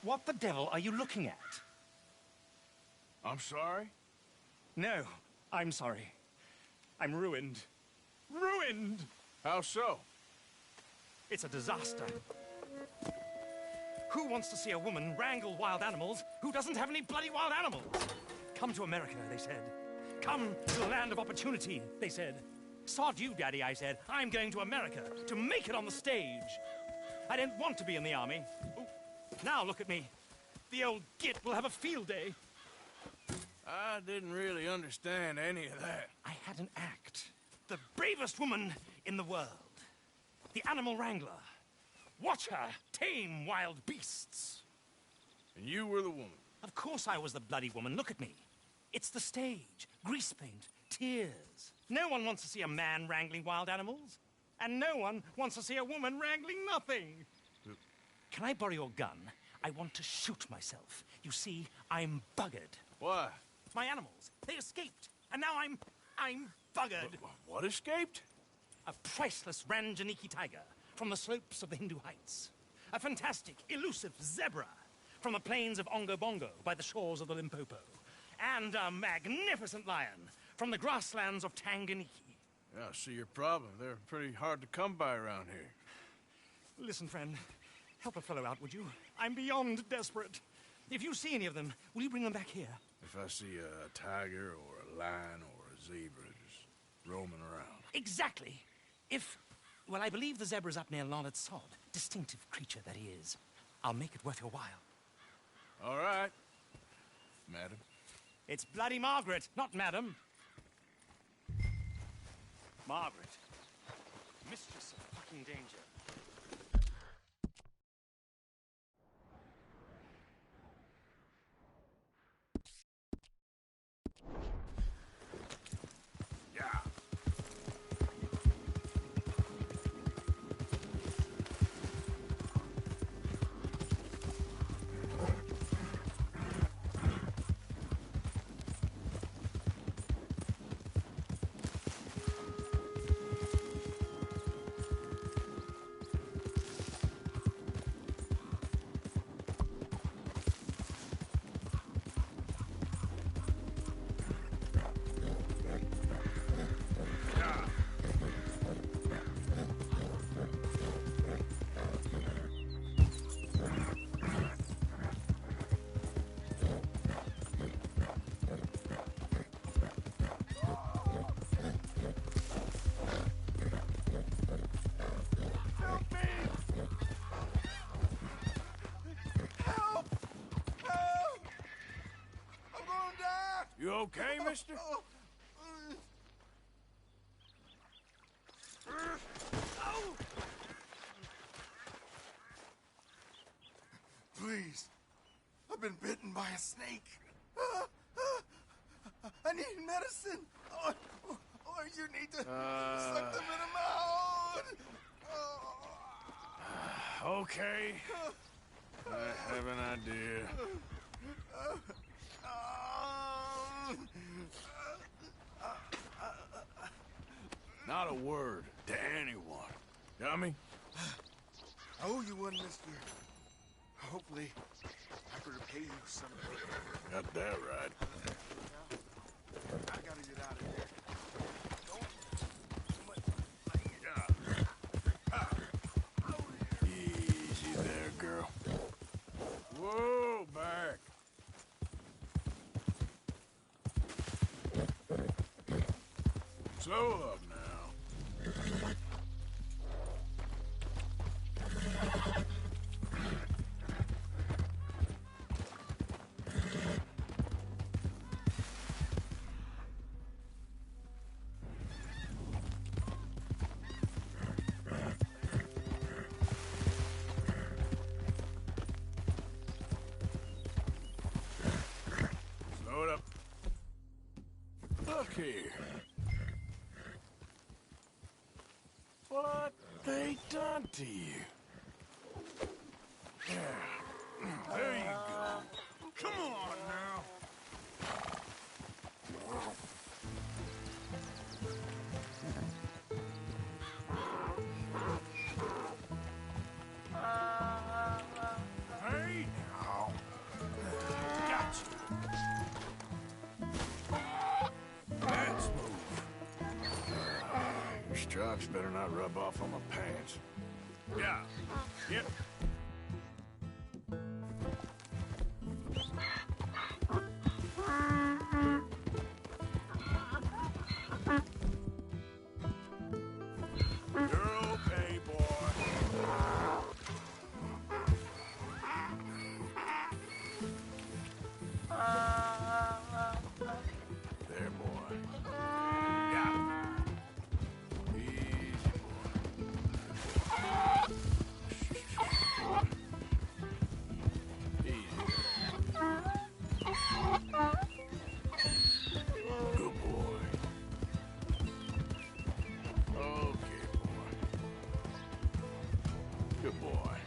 What the devil are you looking at? I'm sorry? No, I'm sorry. I'm ruined. Ruined! How so? It's a disaster. Who wants to see a woman wrangle wild animals who doesn't have any bloody wild animals? Come to America, they said. Come to the land of opportunity, they said. Sod you, Daddy, I said. I'm going to America to make it on the stage. I didn't want to be in the army. Ooh. Now look at me. The old git will have a field day. I didn't really understand any of that. I had an act. The bravest woman in the world. The animal wrangler. Watch her tame wild beasts. And you were the woman. Of course I was the bloody woman. Look at me. It's the stage. Grease paint. Tears. No one wants to see a man wrangling wild animals. And no one wants to see a woman wrangling nothing. Can I borrow your gun? I want to shoot myself. You see, I'm buggered. Why? My animals, they escaped. And now I'm buggered. What escaped? A priceless Ranjaniki tiger from the slopes of the Hindu Heights. A fantastic, elusive zebra from the plains of Ongo Bongo by the shores of the Limpopo. And a magnificent lion from the grasslands of Tanganyika. Yeah, I see your problem. They're pretty hard to come by around here. Listen, friend, help a fellow out, would you? I'm beyond desperate. If you see any of them, will you bring them back here? If I see a tiger or a lion or a zebra just roaming around. Exactly. Well, I believe the zebra's up near Larned Sod. Distinctive creature that he is. I'll make it worth your while. All right, madam. It's bloody Margaret, not madam. Margaret. Mistress of fucking danger. You okay, mister? Please. I've been bitten by a snake. I need medicine. Or you need to suck the venom out. Okay. I have an idea. Not a word to anyone. Got me? I owe you one, mister. Hopefully, I could repay you someday. Got that right. I gotta get out of here. Easy there, girl. Whoa, back. Slow up now. Slow it up. Look here. What they done to you? Yeah. There you go. Come on now. Hey now. trucks better not rub off on my pants. Yeah. Yep. You're okay, boy. There, boy. Yeah. Easy, boy. Easy. Good boy. Okay, boy. Good boy.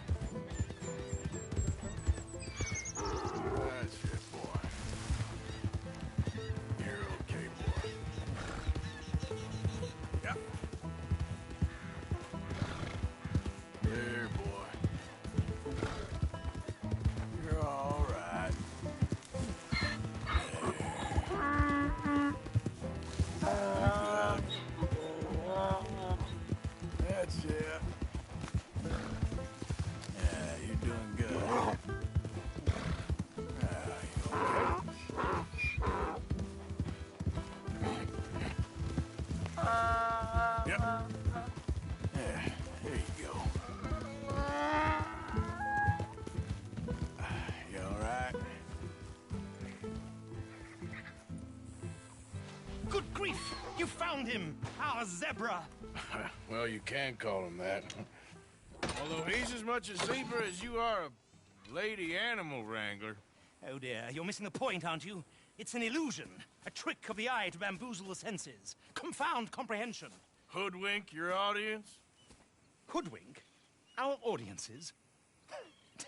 That's it, boy. You're okay, boy. Yep. There, boy. You're all right. There. Good. That's it. Yeah, you're doing good. Yep. Yeah, there you go. You all right? Good grief! You found him! Our zebra! Well, you can call him that. Although he's as much a zebra as you are a lady animal wrangler. Oh dear, you're missing the point, aren't you? It's an illusion. A trick of the eye to bamboozle the senses. Confound comprehension. Hoodwink your audience? Hoodwink? Our audiences?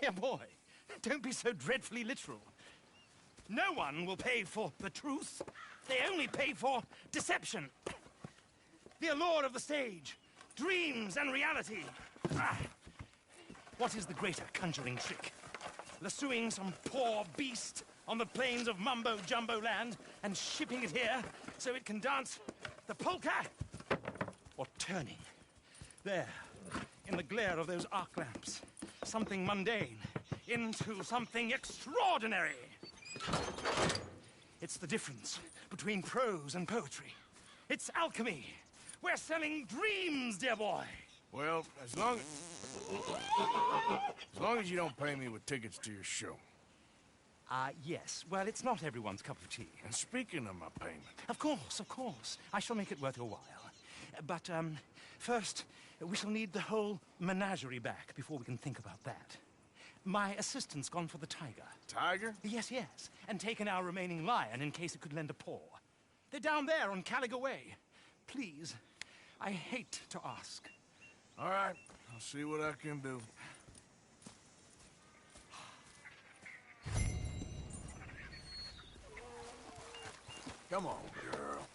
Dear boy, don't be so dreadfully literal. No one will pay for the truth. They only pay for deception. The allure of the stage, dreams and reality. Ah. What is the greater conjuring trick? Lassoing some poor beast on the plains of mumbo-jumbo land and shipping it here so it can dance the polka? Or turning, there, in the glare of those arc lamps, something mundane into something extraordinary? It's the difference between prose and poetry. It's alchemy. We're selling dreams, dear boy. Well, as long as you don't pay me with tickets to your show. Yes. Well, it's not everyone's cup of tea. And speaking of my payment, Of course, of course. I shall make it worth your while. But, first, we shall need the whole menagerie back before we can think about that. My assistant's gone for the tiger. Tiger? Yes, yes. And taken our remaining lion in case it could lend a paw. They're down there on Caliga Way. Please, I hate to ask. All right, I'll see what I can do. Come on, girl.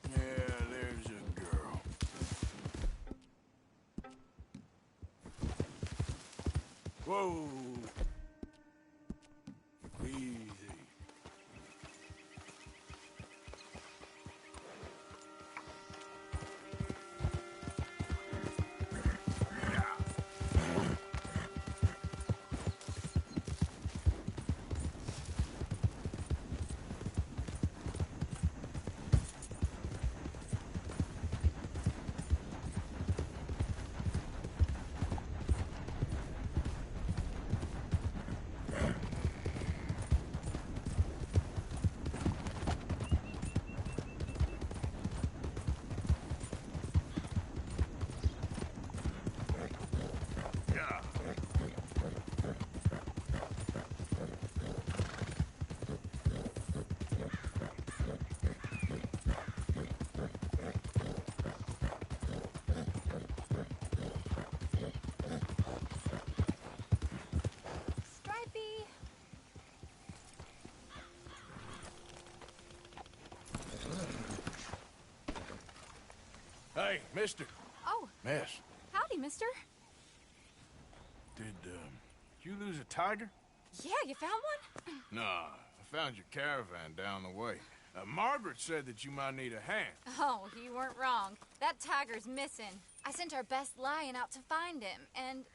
Yeah, there's a girl. Whoa. Easy. Hey, mister. Oh, Miss, howdy, mister. did you lose a tiger? Yeah, you found one? Nah, I found your caravan down the way. Margaret said that you might need a hand. Oh, you weren't wrong. That tiger's missing. I sent our best lion out to find him, and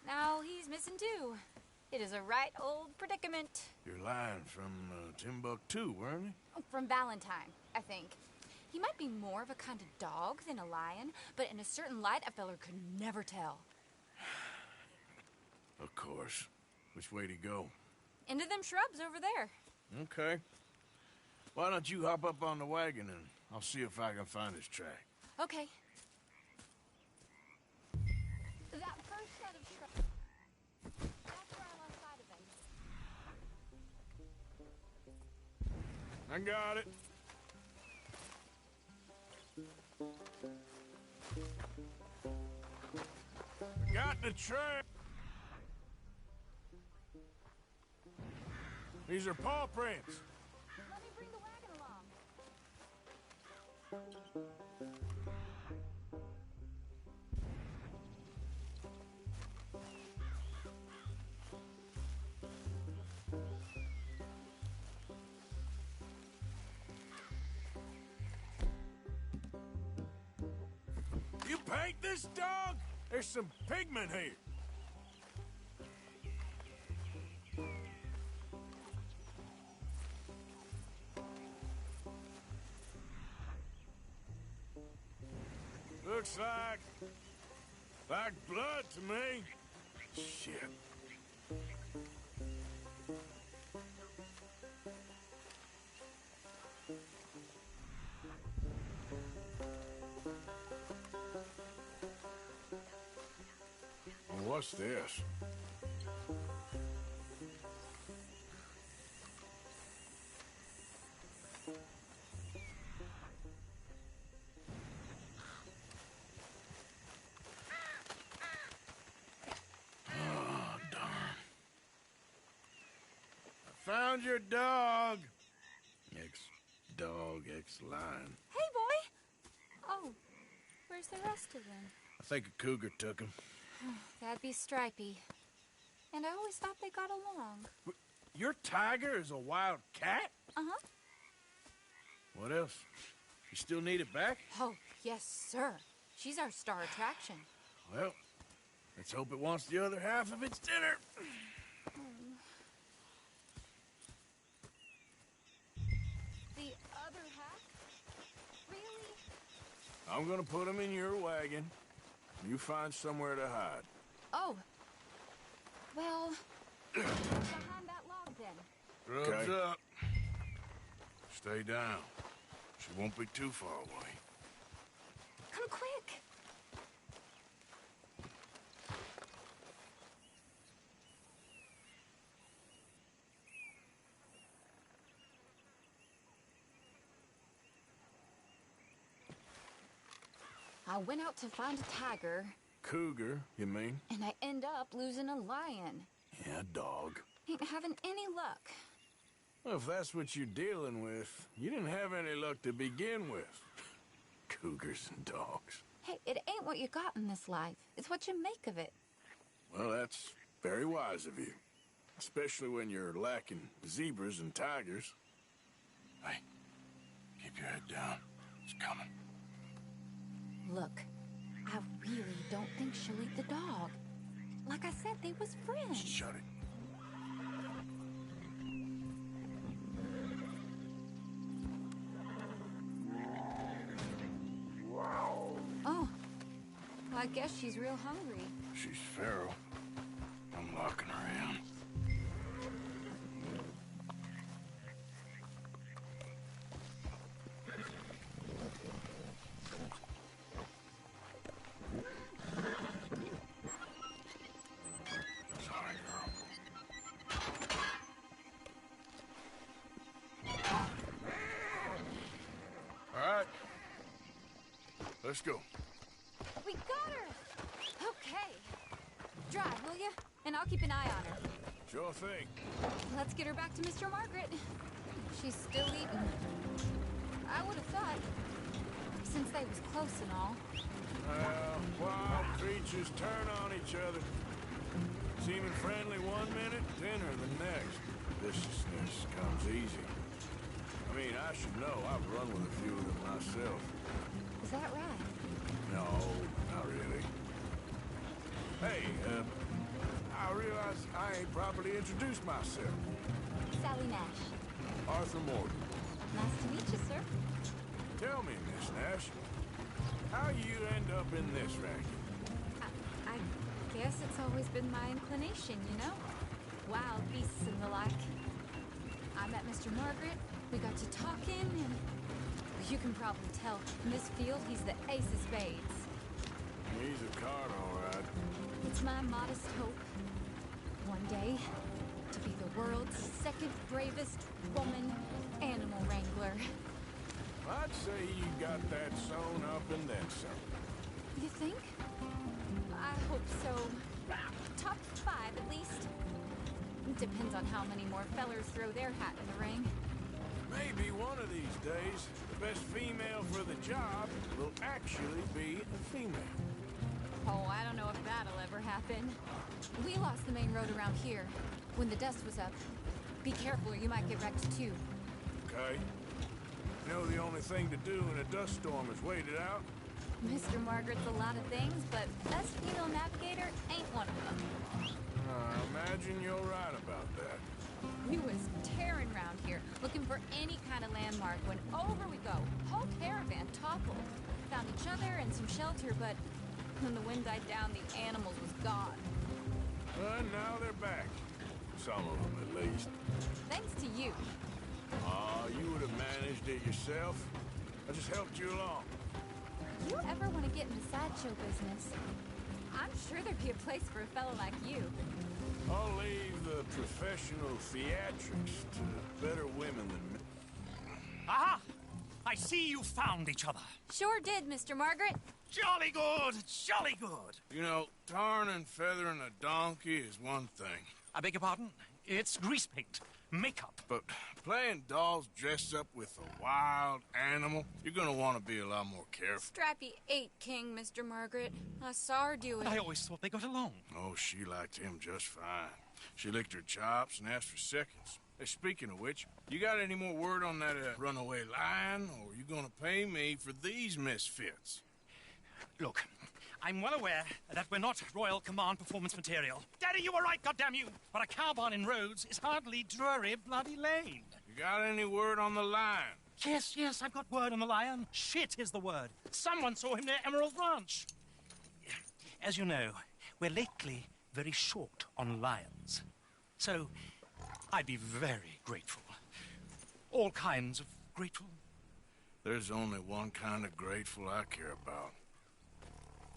now he's missing too. It is a right old predicament. You're lying from Timbuktu, weren't you? From Valentine, I think. He might be more of a kind of dog than a lion, but in a certain light, a feller could never tell. Of course. Which way to go? Into them shrubs over there. Okay. Why don't you hop up on the wagon and I'll see if I can find his track. Okay. That first set of shrubs. That's where I lost sight of him. I got it. I got the track. These are paw prints. Let me bring the wagon along. You paint this dog? There's some pigment here. Looks like blood to me. Shit. Well, what's this? Found your dog. Ex-dog, ex-lion. Hey, boy! Oh, where's the rest of them? I think a cougar took him. That'd be Stripey. And I always thought they got along. Your tiger is a wild cat? Uh-huh. What else? You still need it back? Oh, yes, sir. She's our star attraction. Well, let's hope it wants the other half of its dinner. The other half? Really? I'm gonna put him in your wagon. You find somewhere to hide. Oh. Well, behind that log then. Grubs up. Stay down. She won't be too far away. Come quick. I went out to find a tiger, Cougar, you mean? and I end up losing a lion. Yeah, dog. Ain't having any luck. Well, if that's what you're dealing with, you didn't have any luck to begin with. Cougars and dogs. Hey, it ain't what you got in this life. It's what you make of it. Well, that's very wise of you. Especially when you're lacking zebras and tigers. Hey, keep your head down. It's coming. Look, I really don't think she'll eat the dog. Like I said, they was friends. Shut it. Oh, well, I guess she's real hungry. She's feral. I'm locking her in. Sorry, girl. All right. Let's go. We got her! Okay. Drive, will you? And I'll keep an eye on her. Sure thing. Let's get her back to Mr. Margaret. She's still eating. I would have thought, since they was close and all. Wild creatures turn on each other. Seeming friendly one minute, dinner the next. Viciousness comes easy. I mean, I should know. I've run with a few of them myself. Is that right? No, not really. Hey, I realize I ain't properly introduced myself. Sally Nash. Arthur Morgan. Nice to meet you, sir. Tell me, Miss Nash, how you end up in this racket? I guess it's always been my inclination, you know? Wild beasts and the like. I met Mr. Margaret, we got to talking, and you can probably tell in this field he's the ace of spades. He's a card, all right. It's my modest hope, one day, to be the world's second bravest woman animal wrangler. I'd say you got that sewn up and then some. You think? I hope so. Top 5, at least. Depends on how many more fellers throw their hat in the ring. Maybe one of these days, the best female for the job will actually be a female. Oh, I don't know if that'll ever happen. We lost the main road around here when the dust was up. Be careful or you might get wrecked too. Okay. You know the only thing to do in a dust storm is wait it out? Mr. Margaret's a lot of things, but best female navigator ain't one of them. I imagine you're right about that. We was tearing around here, looking for any kind of landmark when over we go. Whole caravan toppled. Found each other and some shelter, but when the wind died down, the animals was gone. And now they're back. Some of them, at least. Thanks to you. You would have managed it yourself. I just helped you along. If you ever want to get into sideshow business, I'm sure there'd be a place for a fellow like you. I'll leave the professional theatrics to better women than me. Aha! I see you found each other. Sure did, Mr. Margaret. Jolly good, jolly good. You know, tarring and feathering a donkey is one thing. I beg your pardon? It's grease paint, makeup. But playing dolls dressed up with a wild animal, you're gonna want to be a lot more careful. Strappy ate King, Mr. Margaret. I saw her do it. I always thought they got along. Oh, she liked him just fine. She licked her chops and asked for seconds. Hey, speaking of which, you got any more word on that runaway lion, or are you gonna pay me for these misfits? Look, I'm well aware that we're not Royal Command performance material. Daddy, you were right, goddamn you! But a cow barn in Rhodes is hardly Drury Bloody Lane. You got any word on the lion? Yes, I've got word on the lion. Shit is the word. Someone saw him near Emerald Ranch. As you know, we're lately very short on lions. So, I'd be very grateful. All kinds of grateful. There's only one kind of grateful I care about.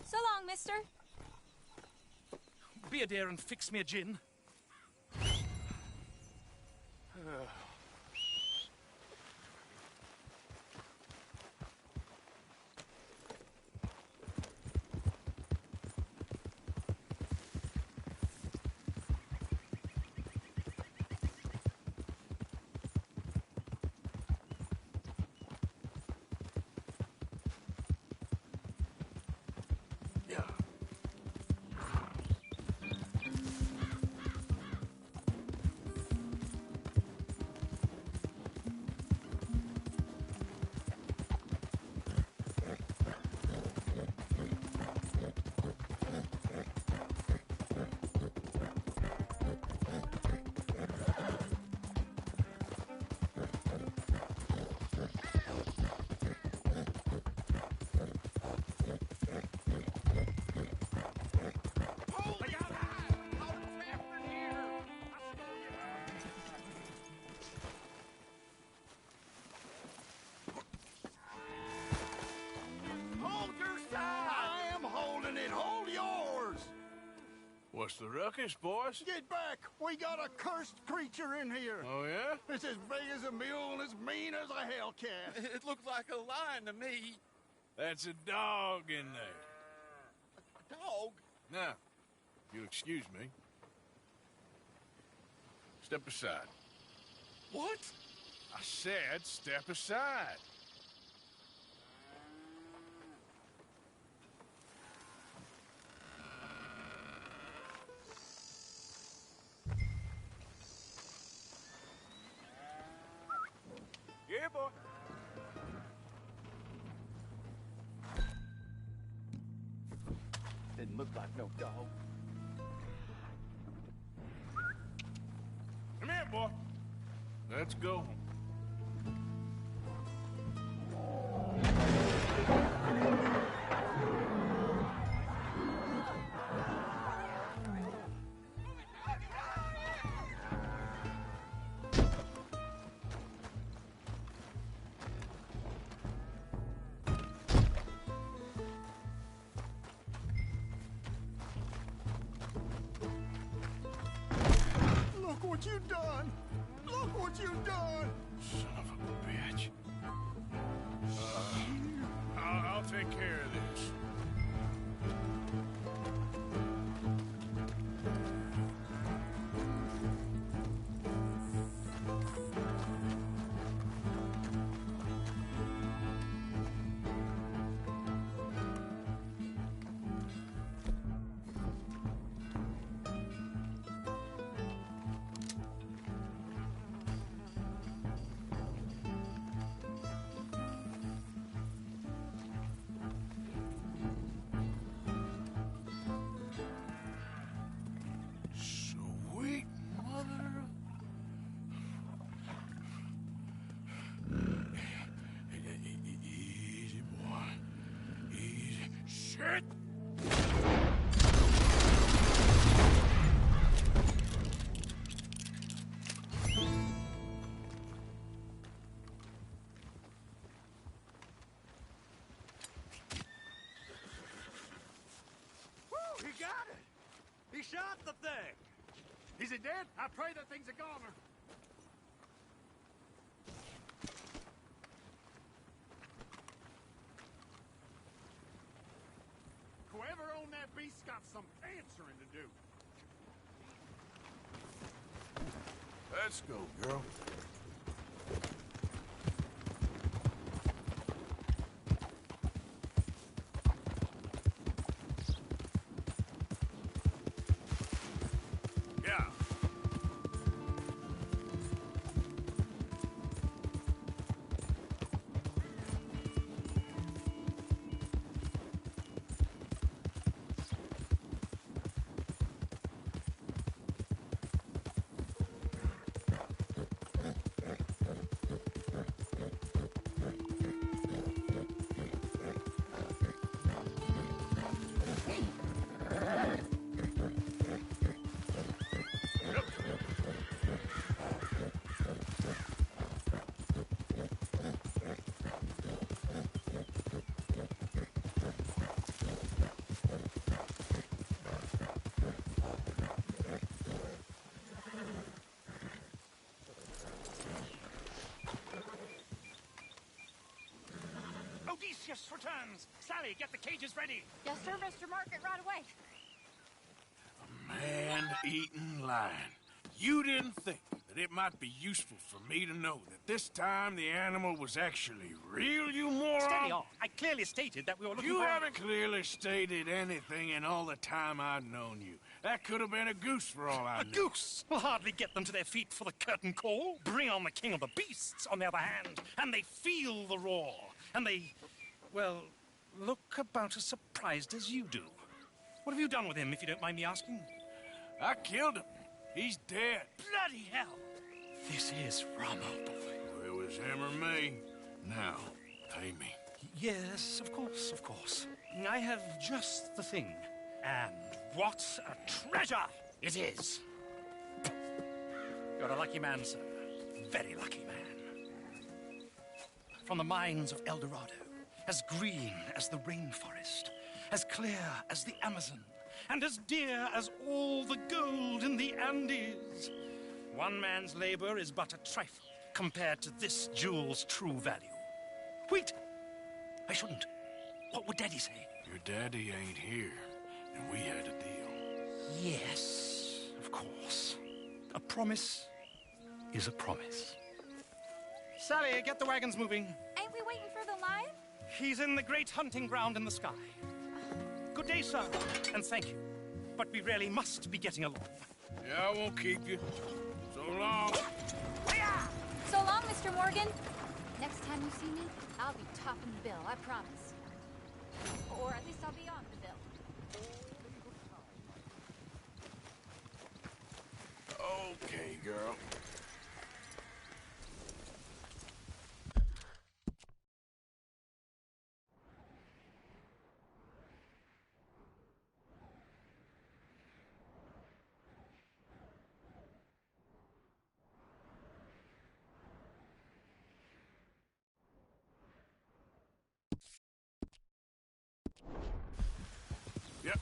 So long, mister. Be a dear and fix me a gin. What's the ruckus, boys? Get back! We got a cursed creature in here. Oh, yeah? It's as big as a mule and as mean as a hellcat. It looked like a lion to me. That's a dog in there. A dog? Now, if you'll excuse me. Step aside. What? I said step aside. boy. Didn't look like no dog. Come here, boy. Let's go. Look what you done! Look what you done! Son of a bitch. I'll take care of this. Sweet mother. Easy, boy. Easy. Shit! Woo! He got it! He shot the thing! Is it dead? I pray that thing's a goner. Whoever owned that beast's got some answering to do. Let's go, girl. Yeah. Odysseus returns! Sally, get the cages ready! Yes, sir, Mr. Margaret, right away. Man-eating lion. You didn't think that it might be useful for me to know that this time the animal was actually real, you moron? Steady on. I clearly stated that we were looking You for... haven't clearly stated anything in all the time I've known you. That could have been a goose for all I A knew. goose will hardly get them to their feet for the curtain call. Bring on the king of the beasts, on the other hand, and they feel the roar. And they, well, look about as surprised as you do. What have you done with him, if you don't mind me asking? I killed him. He's dead. Bloody hell! This is Ramo, boy. It was him or me. Now, pay me. Yes, of course, of course. I have just the thing. And what a treasure it is! You're a lucky man, sir. Very lucky man. From the mines of El Dorado, as green as the rainforest, as clear as the Amazon, and as dear as all the gold in the Andes. One man's labor is but a trifle compared to this jewel's true value. Wait! I shouldn't. What would Daddy say? Your daddy ain't here, and we had a deal. Yes, of course. A promise is a promise. Sally, get the wagons moving. Ain't we waiting for the lion? He's in the great hunting ground in the sky. Good day, sir, and thank you. But we really must be getting along. Yeah, I won't keep you. So long. So long, Mr. Morgan. Next time you see me, I'll be topping the bill, I promise. Or at least I'll be on the bill. Okay, girl. Yep.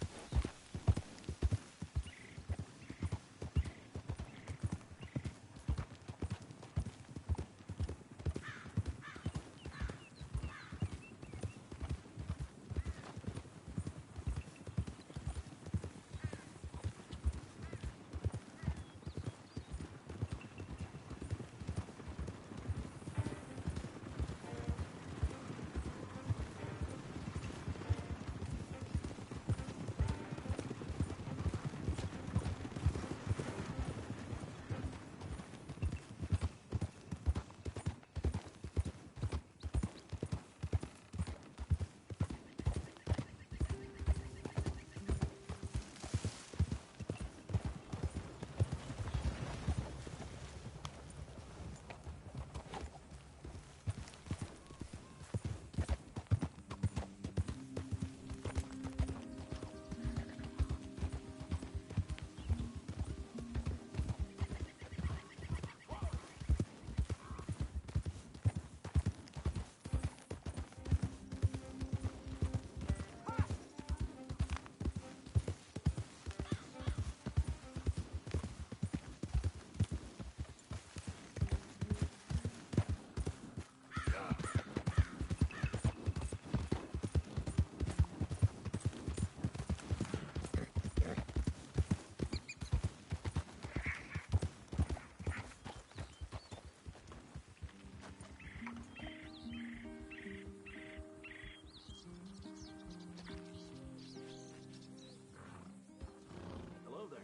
Hello there.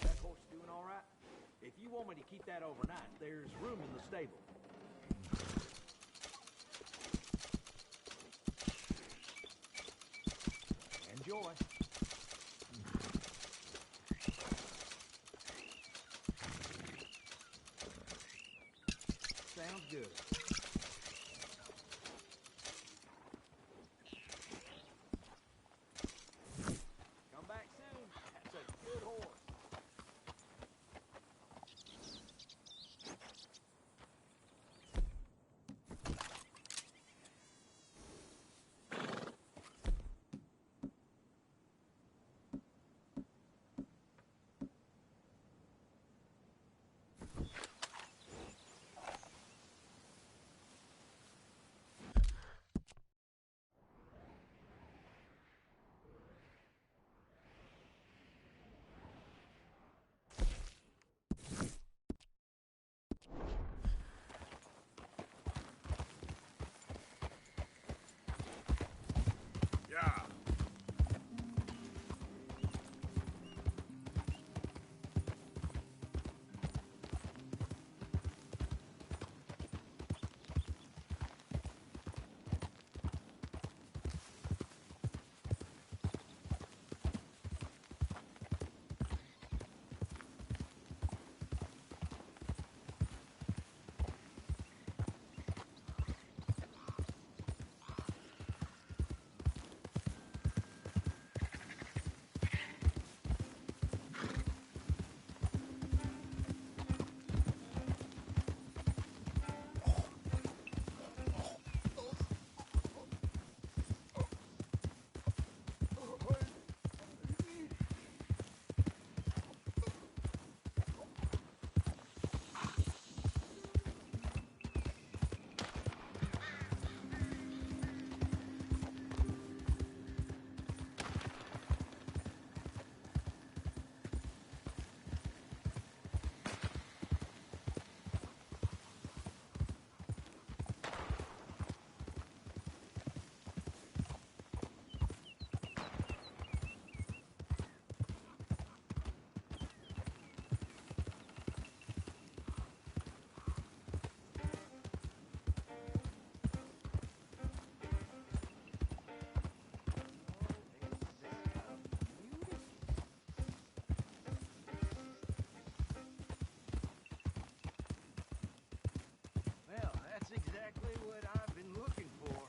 That horse doing all right? If you want me to keep that overnight, there's room in the stable. Enjoy. Sounds good. Come back soon. That's a good horse. what I've been looking for.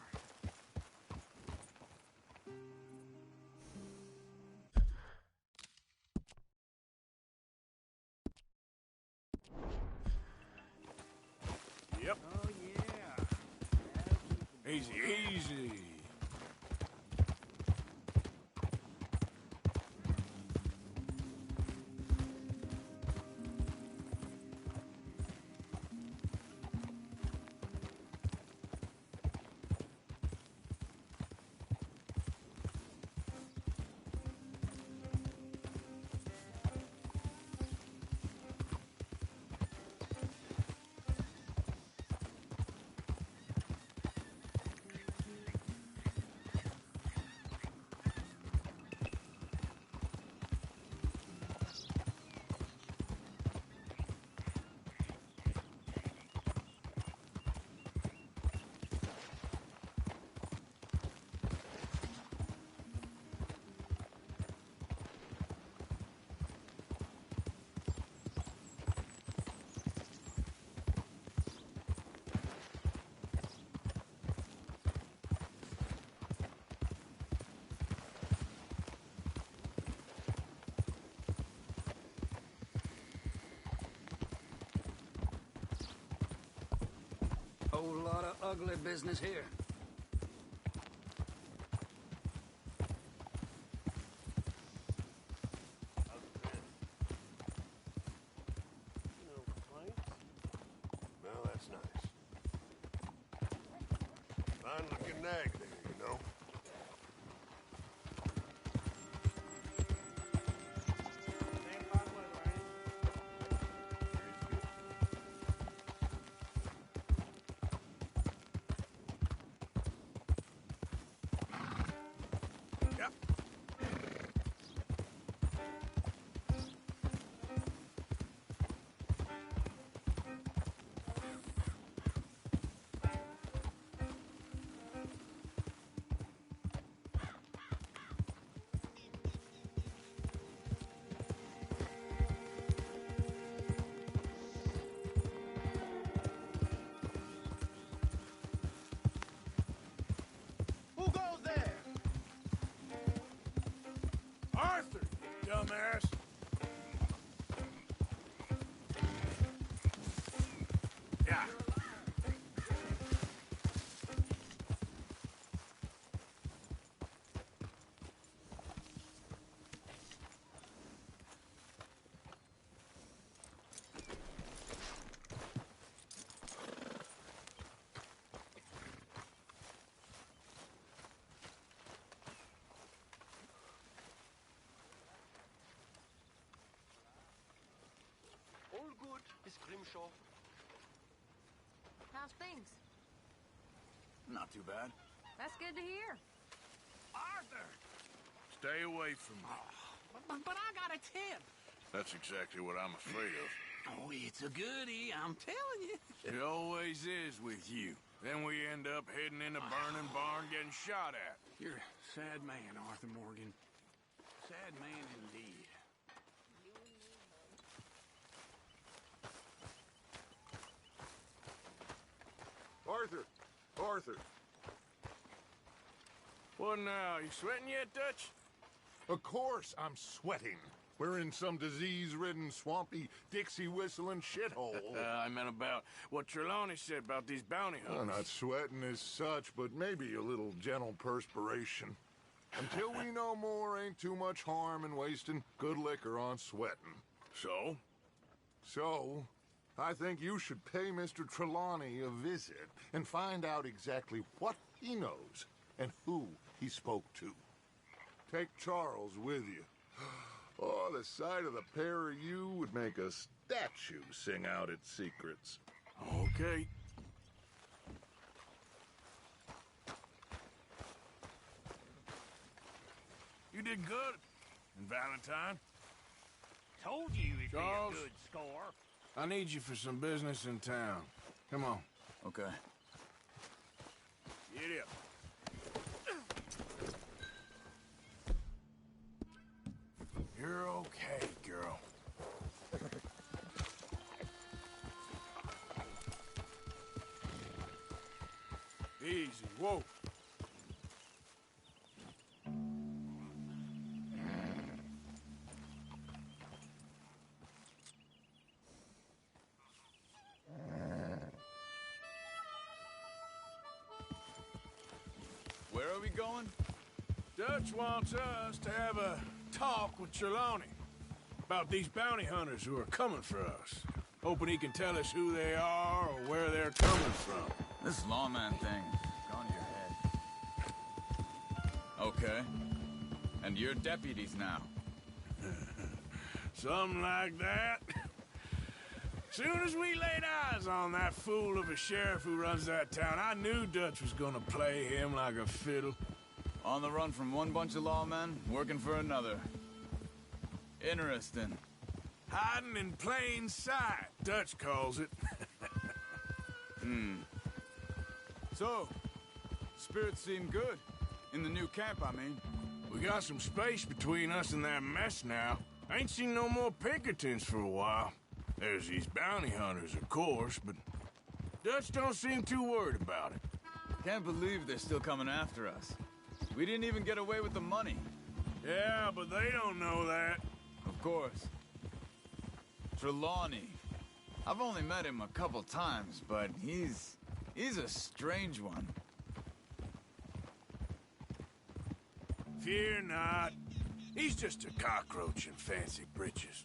Yep. Oh, yeah. Easy, easy. Whole lot of ugly business here. Well, that's nice. Fine looking nag there, you know. Yep. Who goes there? Arthur, you dumbass. Yeah. All good, Miss Grimshaw. How's things? Not too bad. That's good to hear. Arthur! Stay away from me. But I got a tip. That's exactly what I'm afraid of. Oh, it's a goodie, I'm telling you. It always is with you. Then we end up heading in a burning barn getting shot at. You're a sad man, Arthur Morgan. Sad man indeed. Arthur! Arthur! What now? You sweating yet, Dutch? Of course I'm sweating. We're in some disease-ridden, swampy, Dixie-whistling shithole. I meant about what Trelawney said about these bounty Well, hunters. not sweating as such, but maybe a little gentle perspiration. Until we know more, ain't too much harm in wasting good liquor on sweating. So? So, I think you should pay Mr. Trelawney a visit and find out exactly what he knows and who he spoke to. Take Charles with you. Oh, the sight of the pair of you would make a statue sing out its secrets. Okay. You did good. And Valentine, Told you it'd Charles? be a good score. I need you for some business in town. Come on. Okay. Get up. You're okay, girl. Easy, whoa. Where are we going? Dutch wants us to have a talk with Trelawney about these bounty hunters who are coming for us. Hoping he can tell us who they are or where they're coming from. This lawman thing's gone to your head. Okay. And you're deputies now. Something like that. Soon as we laid eyes on that fool of a sheriff who runs that town, I knew Dutch was gonna play him like a fiddle. On the run from one bunch of lawmen, working for another. Interesting. Hiding in plain sight, Dutch calls it. So, spirits seem good. In the new camp, I mean. We got some space between us and that mess now. I ain't seen no more Pinkertons for a while. There's these bounty hunters, of course, but Dutch don't seem too worried about it. Can't believe they're still coming after us. We didn't even get away with the money. Yeah, but they don't know that. Of course. Trelawney. I've only met him a couple times, but he's a strange one. Fear not. He's just a cockroach in fancy breeches.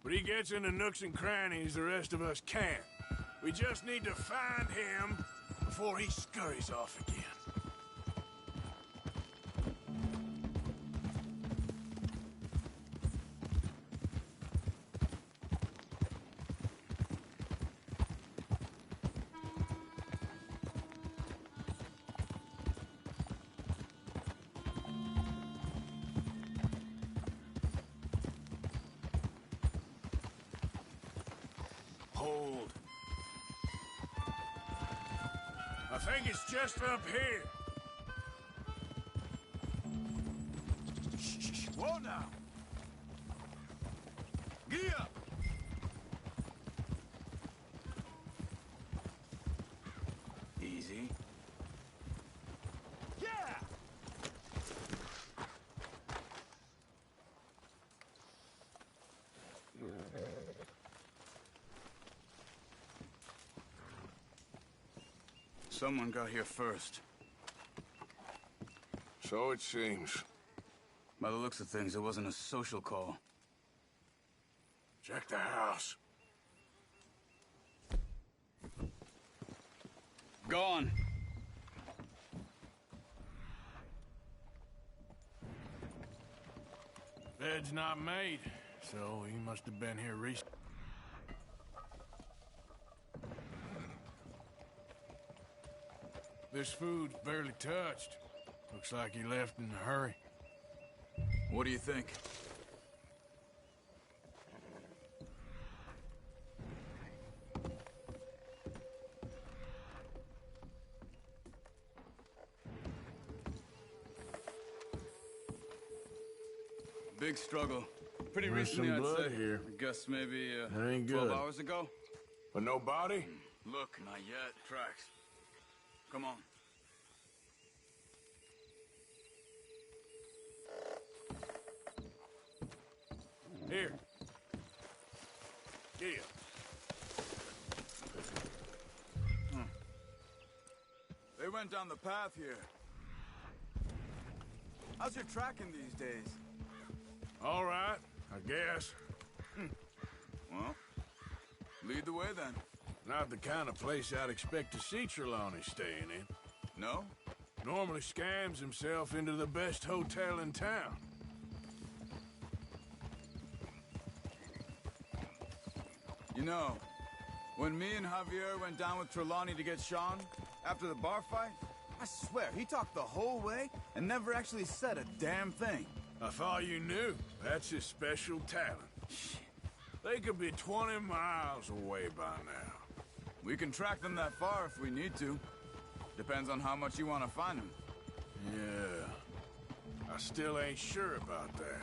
But he gets into nooks and crannies the rest of us can't. We just need to find him before he scurries off again. Hold. I think it's just up here. Shh. Whoa now. Gee up. Easy. Yeah. Someone got here first. So it seems. By the looks of things, it wasn't a social call. Check the house. Gone. Bed's not made, so he must have been here recently. This food's barely touched. Looks like he left in a hurry. What do you think? Big struggle. Pretty There's recently, some I'd blood say. here. I guess maybe That ain't 12 good. hours ago. But no body? Look, not yet. Tracks. Come on. Here. Here. They went down the path here. How's your tracking these days? All right, I guess. Well, lead the way then. Not the kind of place I'd expect to see Trelawney staying in. No? Normally scams himself into the best hotel in town. You know, when me and Javier went down with Trelawney to get Sean, after the bar fight, I swear, he talked the whole way and never actually said a damn thing. I thought you knew. That's his special talent. They could be 20 miles away by now. We can track them that far if we need to. Depends on how much you want to find them. Yeah. I still ain't sure about that.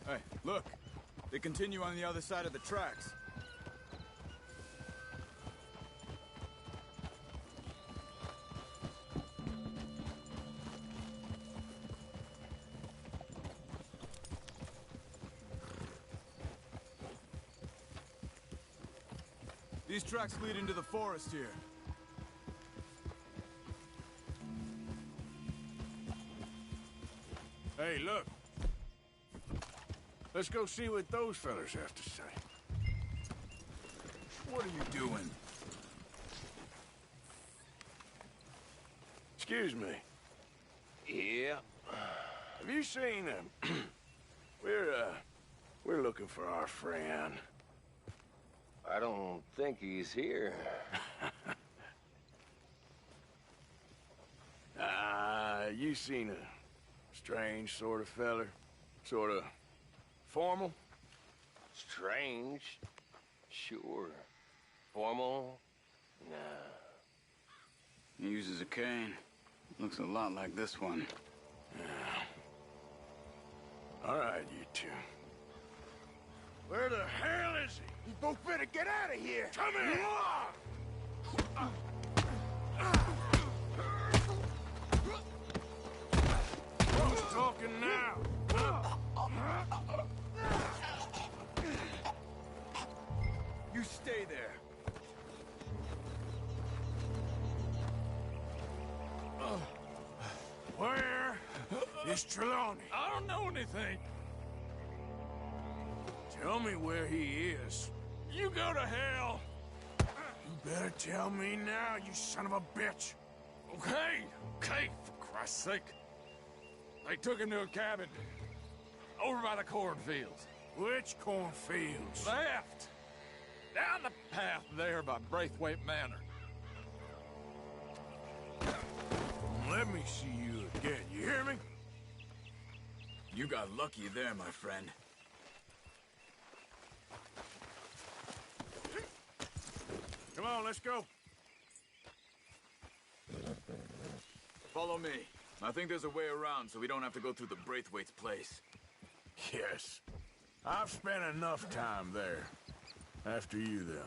Hey, look. They continue on the other side of the tracks. These tracks lead into the forest here. Hey, look. Let's go see what those fellas have to say. What are you doing? Excuse me. Yeah. Have you seen him? We're looking for our friend. I don't think he's here. You seen a strange sort of feller? Sort of formal? Strange? Sure. Formal? Nah. He uses a cane. Looks a lot like this one. All right, you two. Where the hell is he? You both better get out of here! Come here! Who's talking now? You stay there. Where is Trelawney? I don't know anything. Tell me where he is. You go to hell. You better tell me now, you son of a bitch. Okay, for Christ's sake. They took him to a cabin over by the cornfields. Which cornfields? Left. Down the path there by Braithwaite Manor. Let me see you again, you hear me? You got lucky there, my friend. Come on, let's go. Follow me. I think there's a way around so we don't have to go through the Braithwaite's place. Yes. I've spent enough time there. After you, then.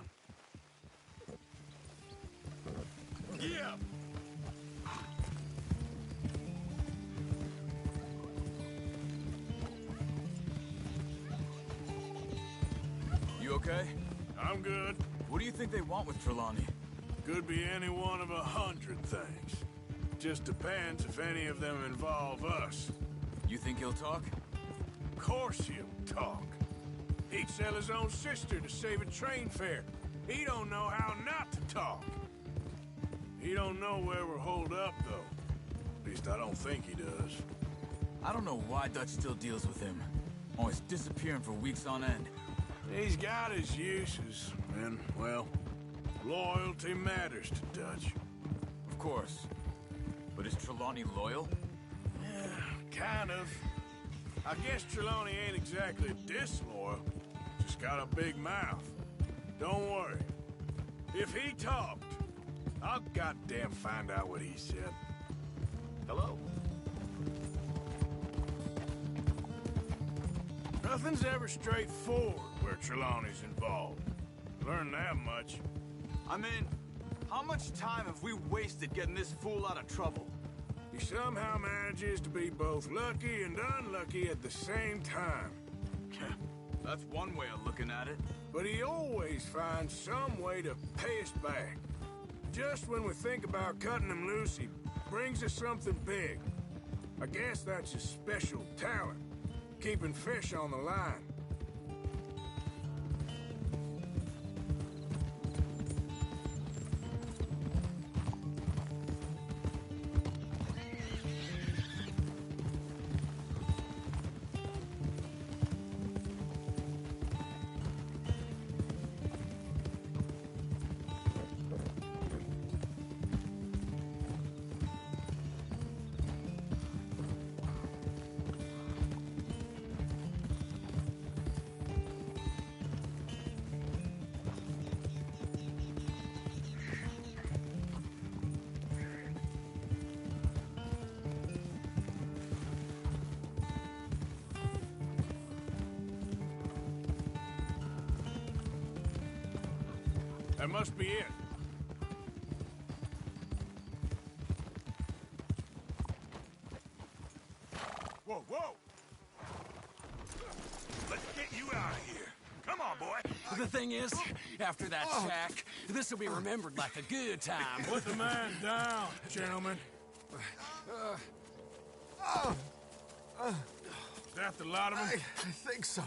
Yeah. You okay? I'm good. What do you think they want with Trelawney? Could be any one of 100 things. Just depends if any of them involve us. You think he'll talk? Of course he'll talk. He'd sell his own sister to save a train fare. He don't know how not to talk. He don't know where we're holed up, though. At least I don't think he does. I don't know why Dutch still deals with him. Always disappearing for weeks on end. He's got his uses, and, well, loyalty matters to Dutch. Of course. But is Trelawney loyal? Yeah, kind of. I guess Trelawney ain't exactly disloyal. Just got a big mouth. Don't worry. If he talked, I'll goddamn find out what he said. Hello? Nothing's ever straightforward where Trelawney's involved. Learned that much. I mean, how much time have we wasted getting this fool out of trouble? He somehow manages to be both lucky and unlucky at the same time. That's one way of looking at it. But he always finds some way to pay us back. Just when we think about cutting him loose, he brings us something big. I guess that's his special talent, keeping fish on the line. That must be it. Whoa, whoa! Let's get you out of here. Come on, boy. The thing is, After that shack, this will be remembered like a good time. Put the man down, gentlemen. Is that the lot of them? I think so.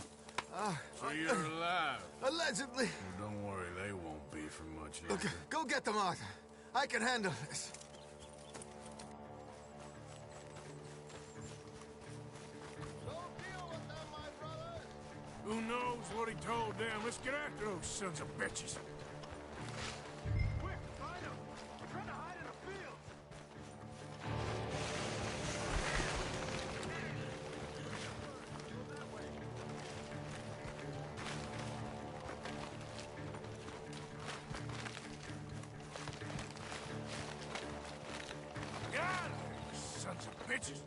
So you're alive. Allegedly. Well, don't worry, they won't be for much longer. Okay, go get them, Arthur. I can handle this. Who knows what he told them? Let's get after those sons of bitches. Quick, find them! They're trying to hide in the field! God, sons of bitches.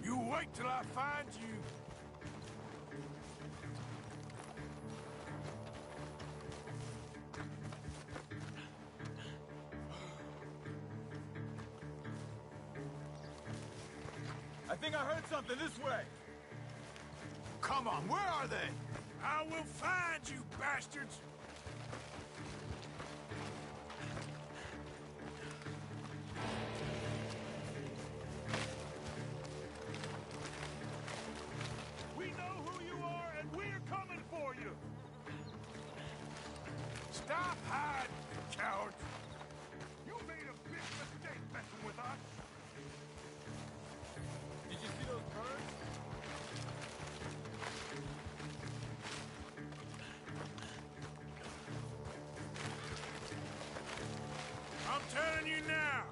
You wait till I find you. I think I heard something this way. Come on, where are they? I will find you, bastards! We know who you are, and we're coming for you! Stop hiding, you cowards! You made a big mistake messing with us! Did you see those birds? I'm telling you now,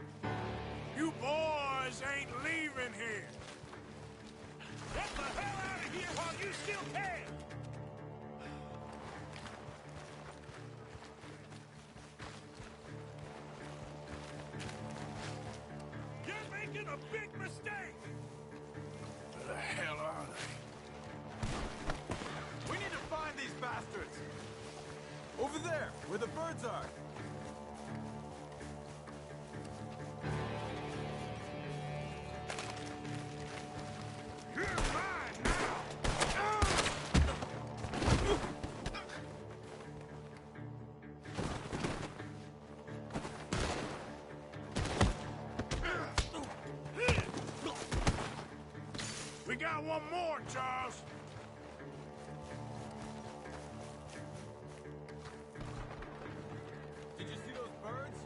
you boys ain't leaving here. Get the hell out of here while you still can! You're making a big mistake! Where the hell are they? We need to find these bastards! Over there, where the birds are! You're mine now! We got one more, Charles! Did you see those birds?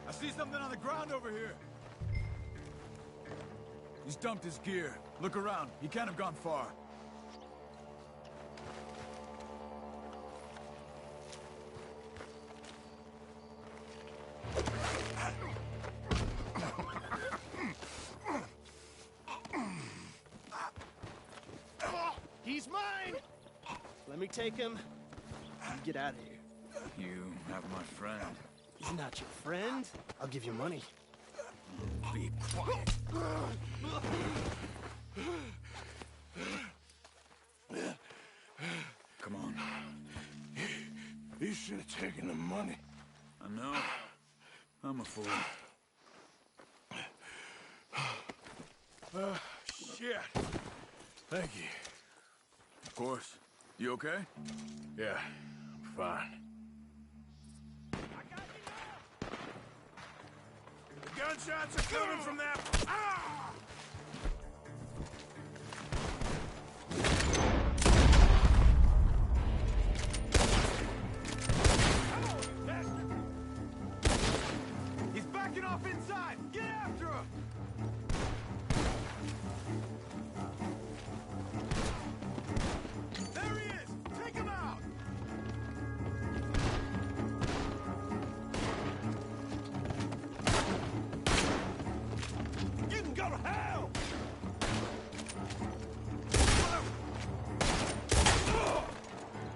I see something on the ground over here. He's dumped his gear. Look around. He can't have gone far. He's mine! Let me take him. You get out of here. You have my friend. He's not your friend. I'll give you money. Be quiet. Come on. You should have taken the money. I know. I'm a fool. Shit. Thank you. Of course. You okay? Yeah, I'm fine. The gunshots are coming from that... Ah! He's backing off inside! Get after him! There he is! Take him out! You can go to hell!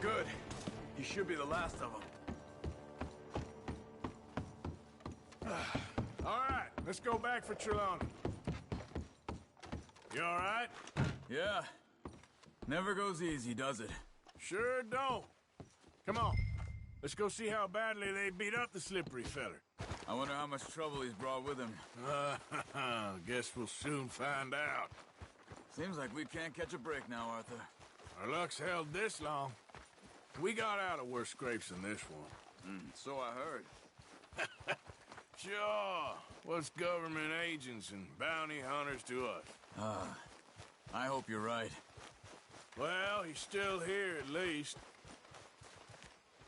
Good. You should be the last of them. All right, let's go back for Trelawney. You all right? Yeah. Never goes easy, does it? Sure don't. Come on. Let's go see how badly they beat up the slippery feller. I wonder how much trouble he's brought with him. Guess we'll soon find out. Seems like we can't catch a break now, Arthur. Our luck's held this long. We got out of worse scrapes than this one. So I heard. Sure. What's government agents and bounty hunters to us? I hope you're right. Well, he's still here at least.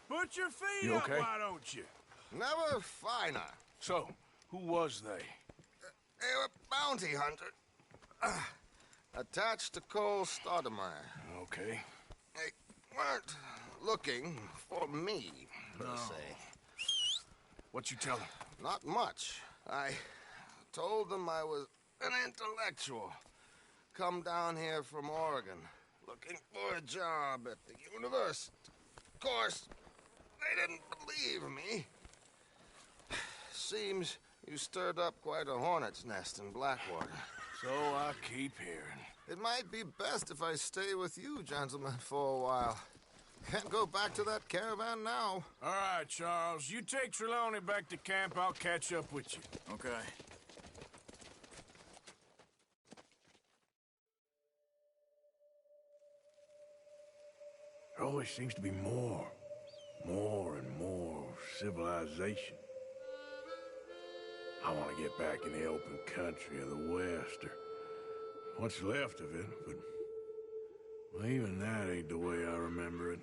Put your feet You up, okay? why don't you? Never finer. So, who was they? They were bounty hunter. Attached to Cole Stoudemire. Okay. They weren't looking for me, per se. What you tell them? Not much. I told them I was an intellectual. Come down here from Oregon, looking for a job at the university. Of course, they didn't believe me. Seems you stirred up quite a hornet's nest in Blackwater. So I keep hearing. It might be best if I stay with you, gentlemen, for a while. Can't go back to that caravan now. All right, Charles. You take Trelawney back to camp. I'll catch up with you. Okay. There always seems to be more and more civilization. I want to get back in the open country of the West, or what's left of it, but well, even that ain't the way I remember it.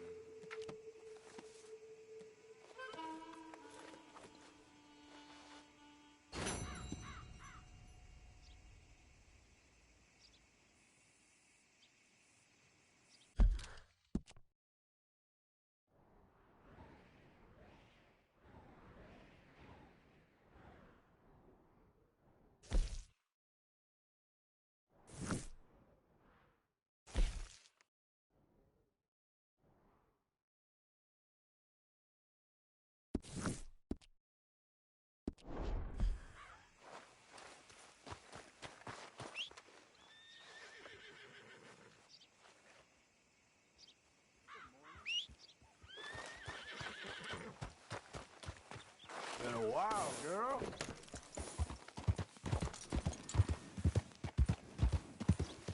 Been a while, girl.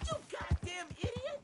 You goddamn idiot!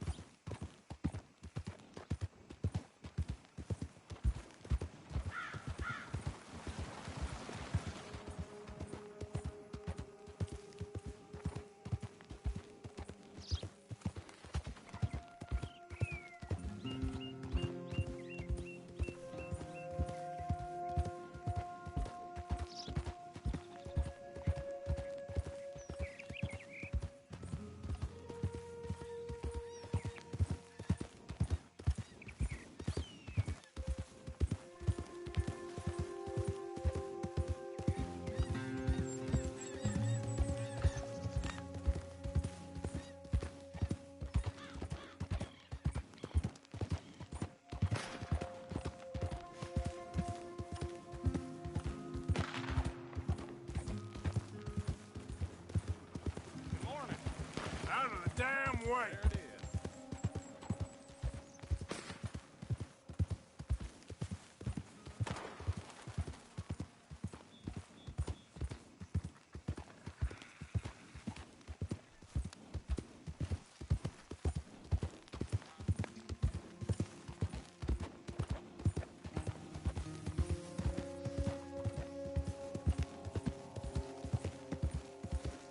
way. There it is.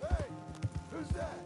Hey, who's that?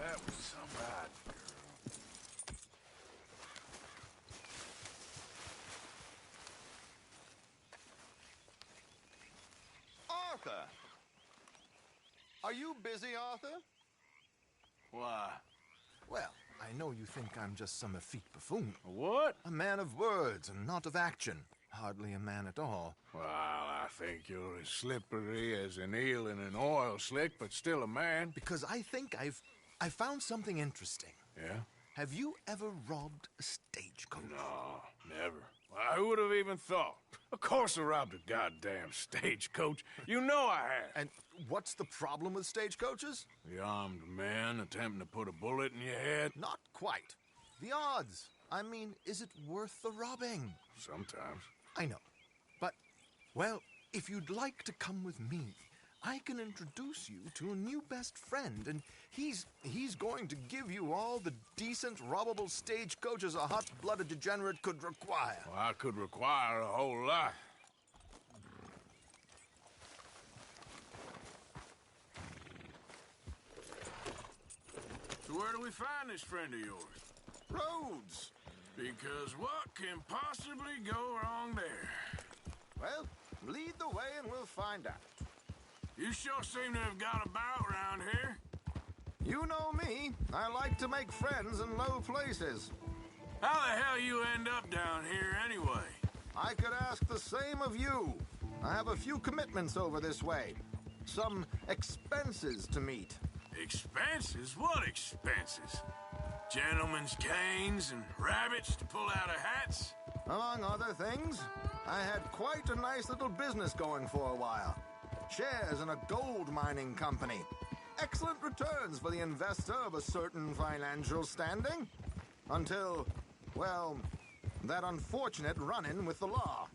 That was some bad girl. Arthur! Are you busy, Arthur? Why? Well, I know you think I'm just some effete buffoon. What? A man of words and not of action. Hardly a man at all. Well, I think you're as slippery as an eel in an oil slick, but still a man. Because I think I found something interesting. Yeah? Have you ever robbed a stagecoach? No, never. I would have even thought. Of course I robbed a goddamn stagecoach. You know I have. And what's the problem with stagecoaches? The armed man attempting to put a bullet in your head? Not quite. The odds. I mean, is it worth the robbing? Sometimes. I know. But, well, if you'd like to come with me, I can introduce you to a new best friend, and he's going to give you all the decent, robbable stagecoaches a hot-blooded degenerate could require. Well, I could require a whole lot. So where do we find this friend of yours? Roads! Because what can possibly go wrong there? Well, lead the way and we'll find out. You sure seem to have got about around here. You know me. I like to make friends in low places. How the hell you end up down here anyway? I could ask the same of you. I have a few commitments over this way. Some expenses to meet. Expenses? What expenses? Gentlemen's canes and rabbits to pull out of hats? Among other things, I had quite a nice little business going for a while. Shares in a gold mining company. Excellent returns for the investor of a certain financial standing. Until, well, that unfortunate run-in with the law.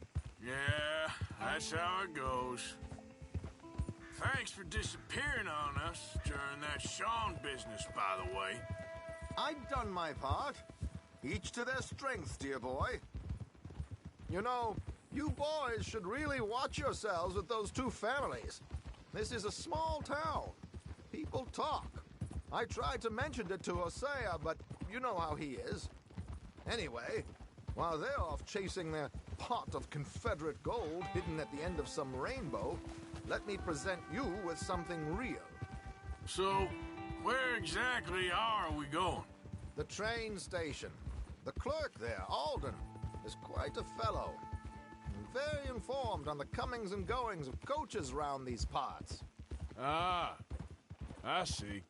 Yeah, that's how it goes. Thanks for disappearing on us during that Sean business, by the way. I'd done my part. Each to their strengths, dear boy. You know, you boys should really watch yourselves with those two families. This is a small town. People talk. I tried to mention it to Hosea, but you know how he is. Anyway, while they're off chasing their pot of Confederate gold hidden at the end of some rainbow, let me present you with something real. So, where exactly are we going? The train station. The clerk there, Alden, is quite a fellow. Very informed on the comings and goings of coaches round these parts. Ah, I see.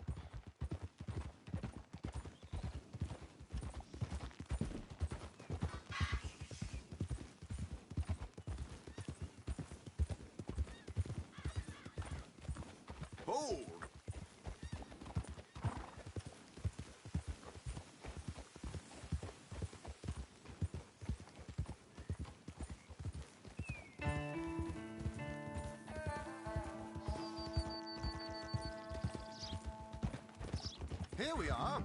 Hold! Here we are.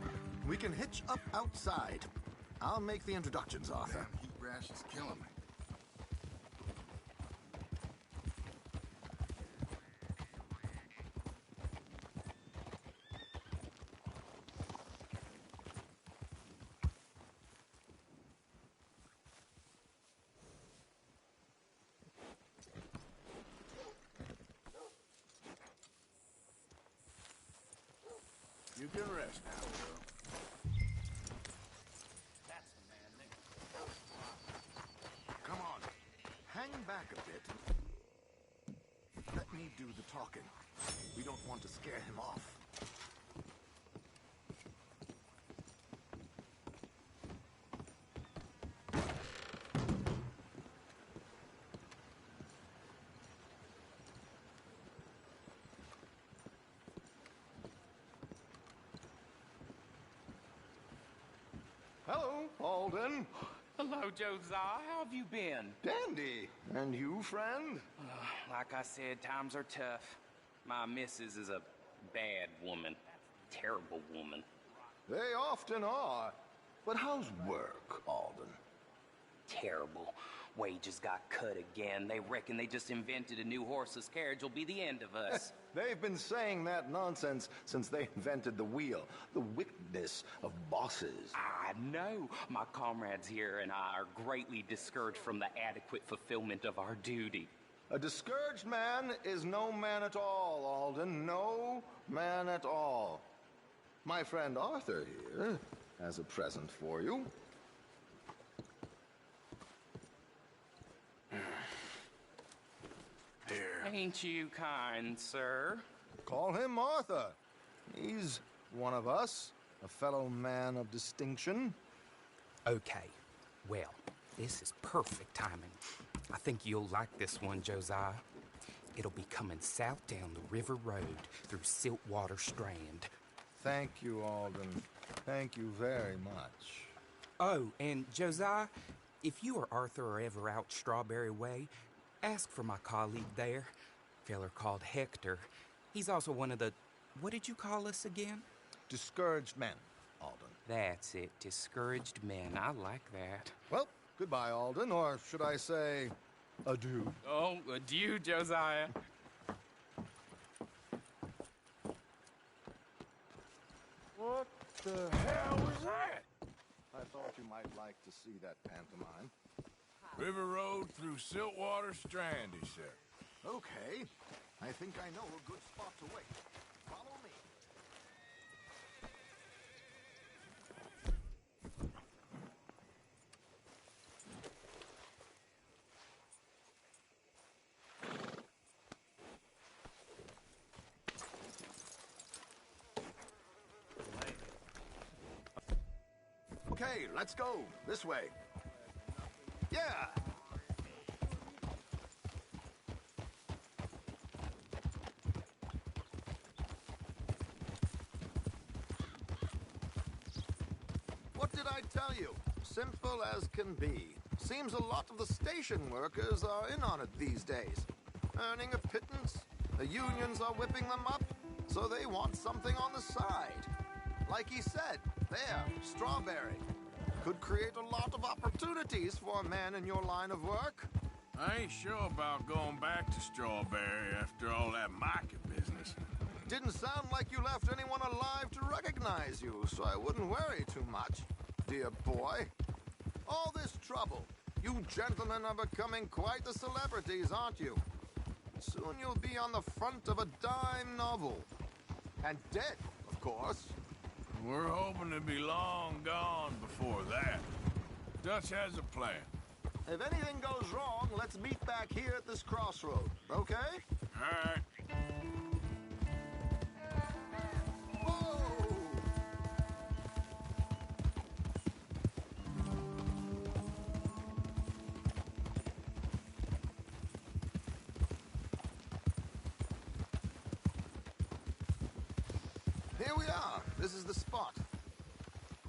We can hitch up outside. I'll make the introductions, Arthur. Damn, heat rash is killing me. You can rest now, girl. That's the man, Nick. Come on. Hang back a bit. Let me do the talking. We don't want to scare him off. Hello, Alden. Hello, Josiah. How have you been? Dandy. And you, friend? Like I said, times are tough. My missus is a bad woman. Terrible woman. They often are. But how's work, Alden? Terrible. Wages got cut again. They reckon they just invented a new horseless carriage will be the end of us. They've been saying that nonsense since they invented the wheel. The wickedness of bosses. I know. My comrades here and I are greatly discouraged from the adequate fulfillment of our duty. A discouraged man is no man at all, Alden. No man at all. My friend Arthur here has a present for you. Here. Ain't you kind, sir? Call him Arthur. He's one of us, a fellow man of distinction. Okay. Well, this is perfect timing. I think you'll like this one, Josiah. It'll be coming south down the river road through Siltwater Strand. Thank you, Alden. Thank you very much. Oh, and Josiah, if you or Arthur are ever out Strawberry Way, ask for my colleague there, feller called Hector. He's also one of the... What did you call us again? Discouraged men, Alden. That's it, discouraged men. I like that. Well, goodbye, Alden, or should I say, adieu. Oh, adieu, Josiah. What the hell was that? I thought you might like to see that pantomime. River Road through Siltwater Strand, he said. Okay. I think I know a good spot to wait. Follow me. Okay, let's go. This way. Yeah! What did I tell you? Simple as can be. Seems a lot of the station workers are in on it these days. Earning a pittance. The unions are whipping them up, so they want something on the side. Like he said, there, Strawberry. Could create a lot of opportunities for a man in your line of work. I ain't sure about going back to Strawberry after all that market business. Didn't sound like you left anyone alive to recognize you, so I wouldn't worry too much, dear boy. All this trouble. You gentlemen are becoming quite the celebrities, aren't you? Soon you'll be on the front of a dime novel. And dead, of course. We're hoping to be long gone before that. Dutch has a plan. If anything goes wrong, let's meet back here at this crossroad, okay? All right. Whoa! Here we are. This is the spot.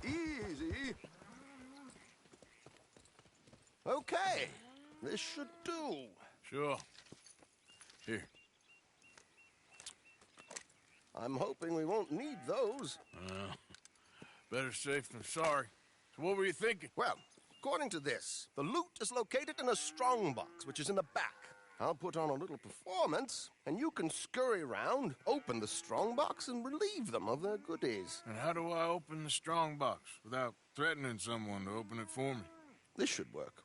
Easy. Okay. This should do. Sure. Here. I'm hoping we won't need those. Better safe than sorry. So what were you thinking? Well, according to this, the loot is located in a strongbox, which is in the back. I'll put on a little performance, and you can scurry around, open the strongbox, and relieve them of their goodies. And how do I open the strongbox without threatening someone to open it for me? This should work.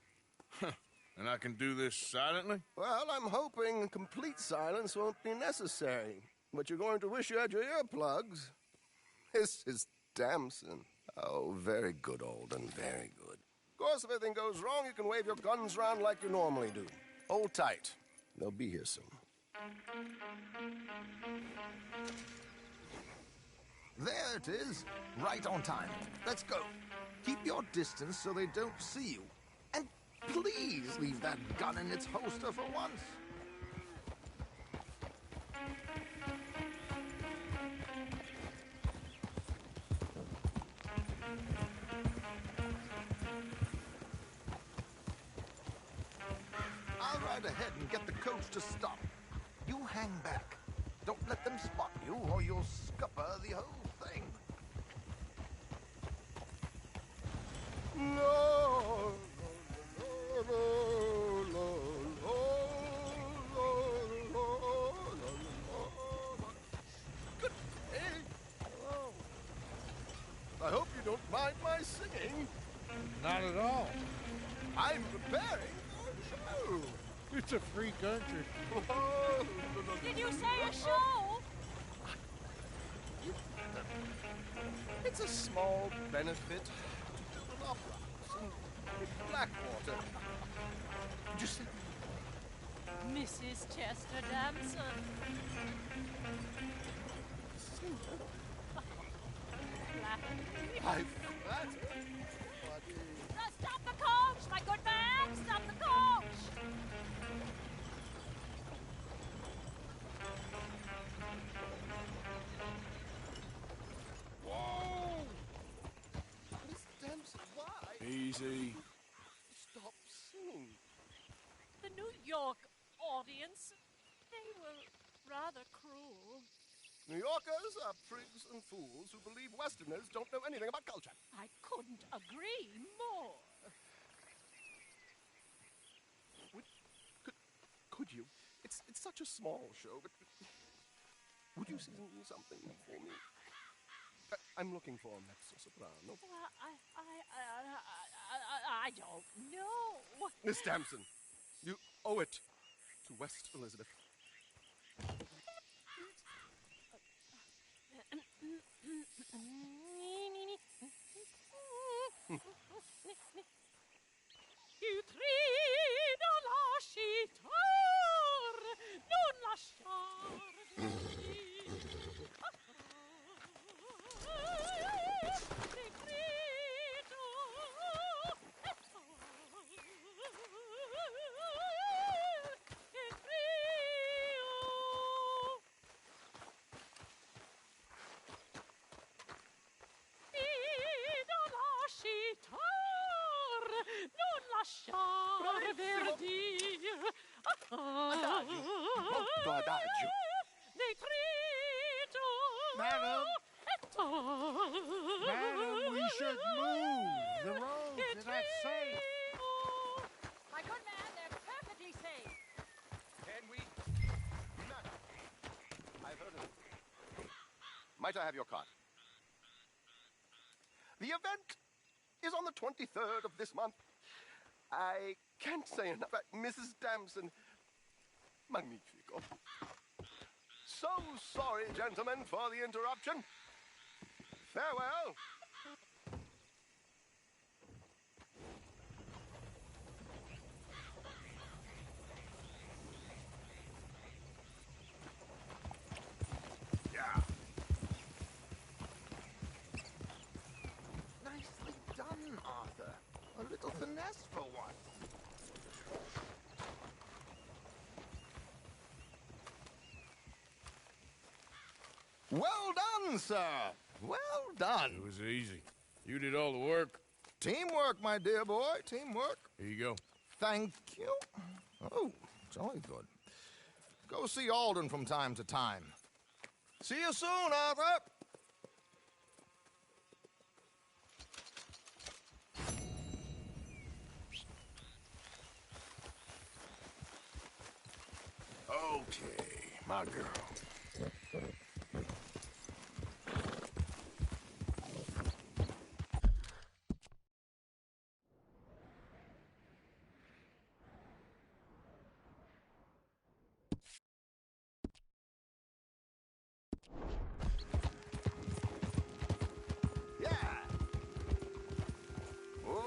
And I can do this silently? Well, I'm hoping complete silence won't be necessary. But you're going to wish you had your earplugs. This is Damson. Oh, very good, Alden, very good. Of course, if anything goes wrong, you can wave your guns around like you normally do. Hold tight. They'll be here soon. There it is. Right on time. Let's go. Keep your distance so they don't see you. And please leave that gun in its holster for once. I'll ride ahead and get the coach to stop. You hang back. Don't let them spot you, or you'll scupper the whole thing. No, Good day. Oh. I hope you don't mind my singing. Not at all. I'm preparing for a show. It's a free country. Did you say a show? It's a small benefit to children opera in Blackwater. Did you see? Mrs. Chester Damson. I Stop the coach, my good man! Stop the coach! Whoa! Miss Damson, why? Easy. Stop singing. The New York audience, they were rather cruel. New Yorkers are prigs and fools who believe Westerners don't know anything about culture. I couldn't agree more. Could you? It's such a small show, but would you sing something for me? I'm looking for a mezzo-soprano. Well, I don't know. Miss Damson, you owe it to West Elizabeth. Il trido lascitar, non lasciar lasciar verdir. Adagio, molto adagio. Detrito. Madam, we should move. The roads are not safe. My good man, they're perfectly safe. Can we? Madam, I've heard of it. Might I have your card? The event is on the 23rd of this month. I can't say enough about Mrs. Damson. Magnifico. So sorry, gentlemen, for the interruption. Farewell. Yeah. Nicely done, Arthur. A little finesse for once. Well done, sir. Well done. It was easy. You did all the work. Teamwork, my dear boy. Teamwork. Here you go. Thank you. Oh, jolly good. Go see Alden from time to time. See you soon, Arthur! Okay, my girl. Yeah! Oh!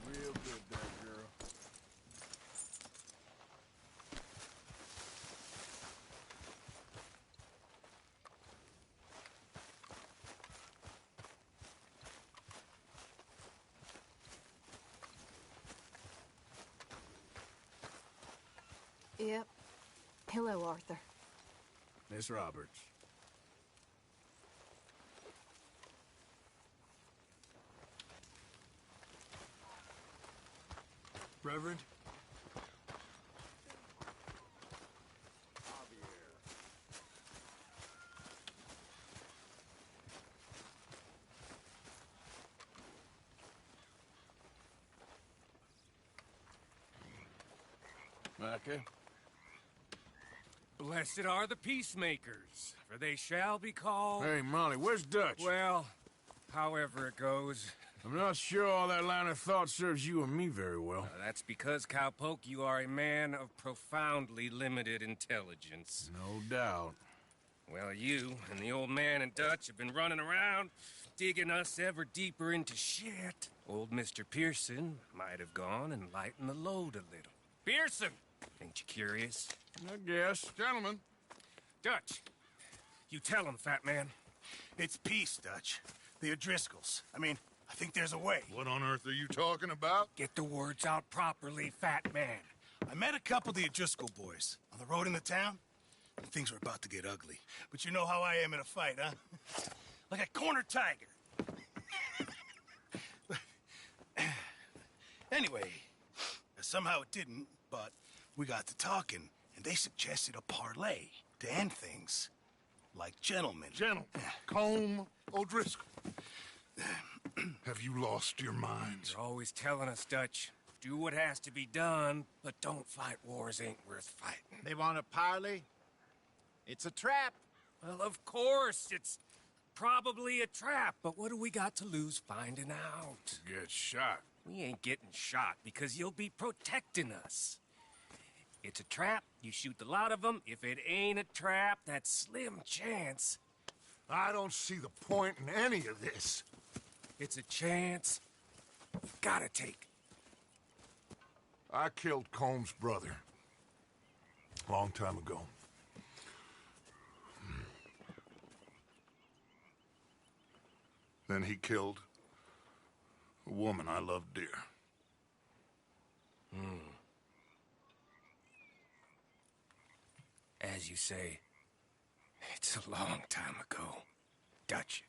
Real good there, girl. Yep. Hello, Arthur. Miss Roberts. Reverend? Micah? Blessed are the peacemakers, for they shall be called... Hey, Molly, where's Dutch? Well, however it goes. I'm not sure all that line of thought serves you and me very well. That's because, Cowpoke, you are a man of profoundly limited intelligence. No doubt. Well, you and the old man and Dutch have been running around, digging us ever deeper into shit. Old Mr. Pearson might have gone and lightened the load a little. Pearson! Ain't you curious? I guess. Gentlemen. Dutch, you tell him, fat man. It's peace, Dutch. The O'Driscolls. I mean, I think there's a way. What on earth are you talking about? Get the words out properly, fat man. I met a couple of the O'Driscoll boys on the road into town, and things were about to get ugly. But you know how I am in a fight, huh? Like a corner tiger. Anyway, somehow it didn't, but we got to talking, and they suggested a parlay to end things. Like gentlemen. Gentlemen. Colm O'Driscoll. Have you lost your minds? You're always telling us, Dutch. Do what has to be done, but don't fight wars ain't worth fighting. They want a parley? It's a trap. Well, of course, it's probably a trap, but what do we got to lose finding out? Get shot. We ain't getting shot because you'll be protecting us. It's a trap, you shoot the lot of them. If it ain't a trap, that's slim chance. I don't see the point in any of this. It's a chance you gotta take. I killed Colm's brother. A long time ago. Then he killed a woman I loved dear. As you say, it's a long time ago, Dutch.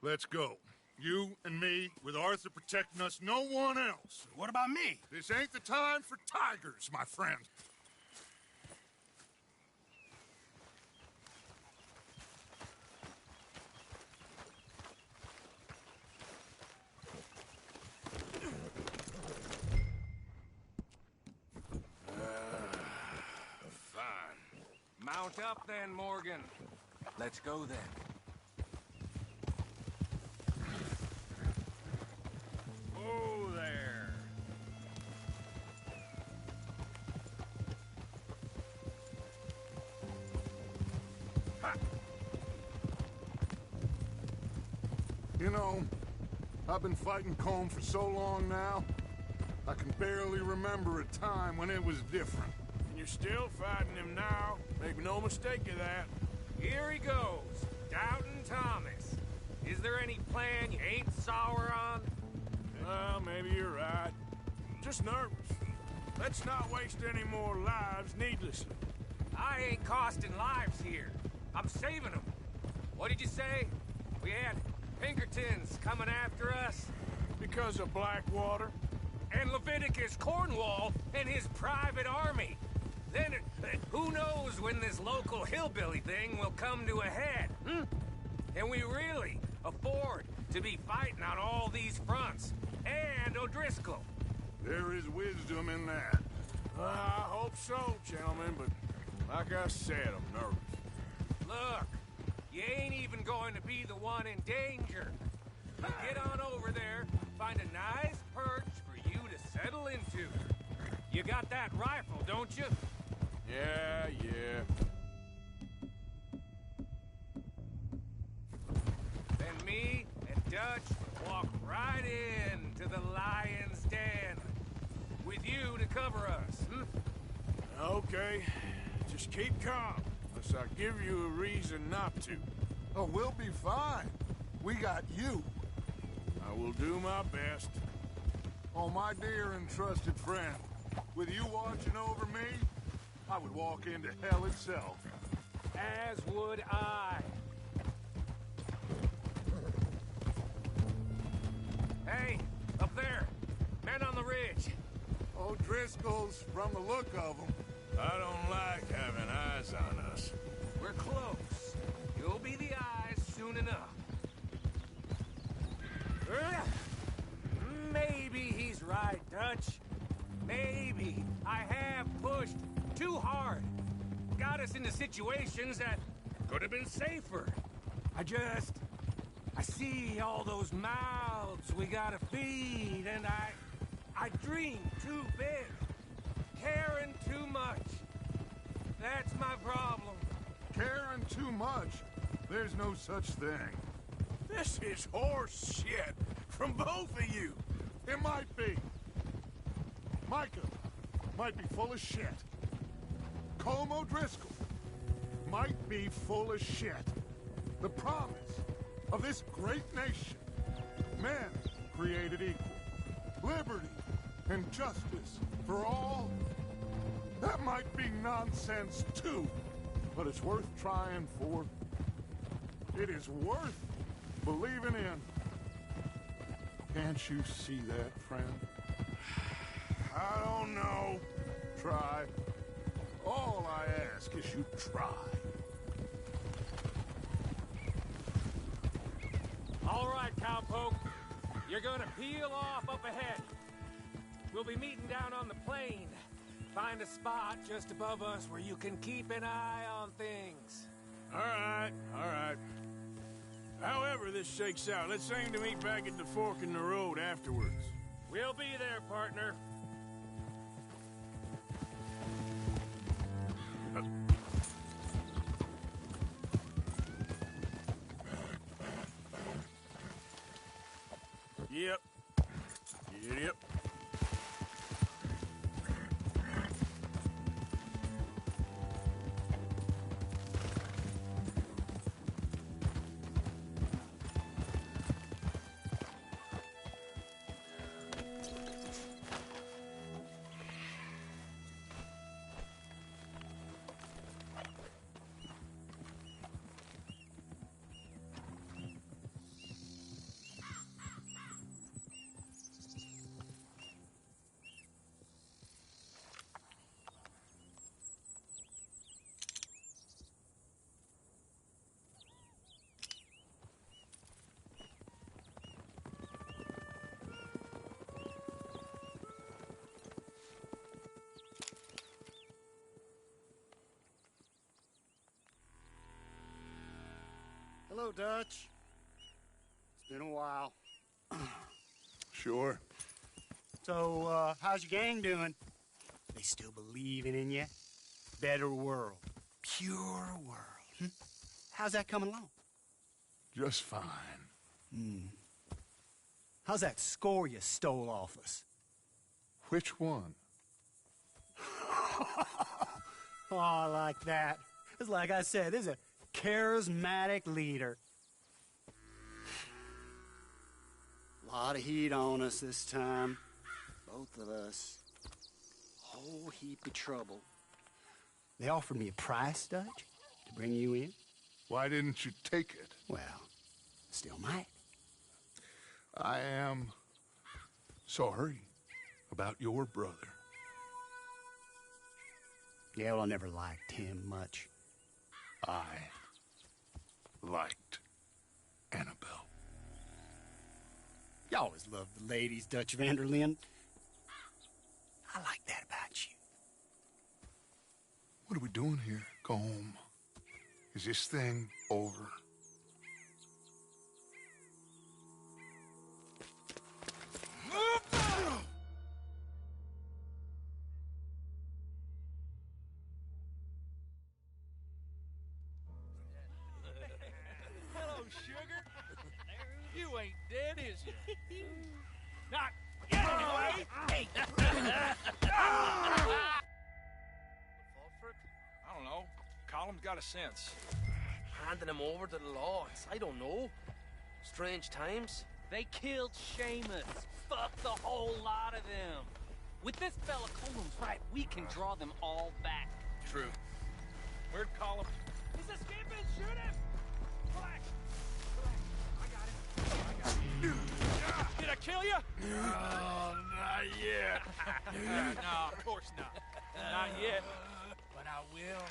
Let's go. You and me, with Arthur protecting us, no one else. What about me? This ain't the time for tigers, my friend. Mount up then, Morgan. Let's go then. Oh, there. Ha. You know, I've been fighting Colm for so long now, I can barely remember a time when it was different. And you're still fighting him now. Make no mistake of that. Here he goes, Doubting Thomas. Is there any plan you ain't sour on? Well, maybe you're right. Just nervous. Let's not waste any more lives needlessly. I ain't costing lives here. I'm saving them. What did you say? We had Pinkertons coming after us? Because of Blackwater? And Leviticus Cornwall and his private army. Then, who knows when this local hillbilly thing will come to a head, Can we really afford to be fighting on all these fronts? And O'Driscoll? There is wisdom in that. I hope so, gentlemen, but like I said, I'm nervous. Look, you ain't even going to be the one in danger. You get on over there, find a nice perch for you to settle into. You got that rifle, don't you? Yeah. Then me and Dutch walk right into the lion's den. With you to cover us, Okay. Just keep calm, unless I give you a reason not to. Oh, we'll be fine. We got you. I will do my best. Oh, my dear and trusted friend, with you watching over me, I would walk into hell itself. as would I. Hey, up there, men on the ridge. O'Driscoll's, from the look of them. I don't like having eyes on us. We're close. You'll be the eyes soon enough. Maybe he's right, Dutch. Maybe I have pushed too hard. Got us into situations that could have been safer. I see all those mouths we gotta feed, and I dream too big. Caring too much. That's my problem. Caring too much? There's no such thing. This is horse shit from both of you. It might be. Micah might be full of shit. Colm O'Driscoll might be full of shit. The promise of this great nation. Men created equal. Liberty and justice for all. That might be nonsense too, but it's worth trying for. It is worth believing in. Can't you see that, friend? I don't know. Try. All I ask is you try. All right, cowpoke. You're gonna peel off up ahead. We'll be meeting down on the plain. Find a spot just above us where you can keep an eye on things. All right, all right. However this shakes out, let's aim to meet back at the fork in the road afterwards. We'll be there, partner. Yep. Yep. Hello, Dutch. It's been a while. Sure. So, how's your gang doing? They still believing in you? Better world. Pure world. How's that coming along? Just fine. How's that score you stole off us? Which one? Oh, I like that. It's like I said, there's a charismatic leader. A lot of heat on us this time. Both of us. Whole heap of trouble. They offered me a price, Dutch, to bring you in. Why didn't you take it? Well, still might. I am sorry about your brother. Yeah, well, I never liked him much. I liked Annabelle. You always loved the ladies, Dutch van der Linde. I like that about you. What are we doing here? Go home. Is this thing over? Hello, sugar. You ain't dead, is you? Not yet, anyway. Hey. I don't know. Column's got a sense. Handing him over to the law. I don't know. Strange times. They killed Seamus. Fuck the whole lot of them. With this fella Colum's right, we can draw them all back. True. Where'd Colum? He's escaping. Shoot him. Relax. Did I kill you? Oh, not yet. No, of course not. Not yet. But I will.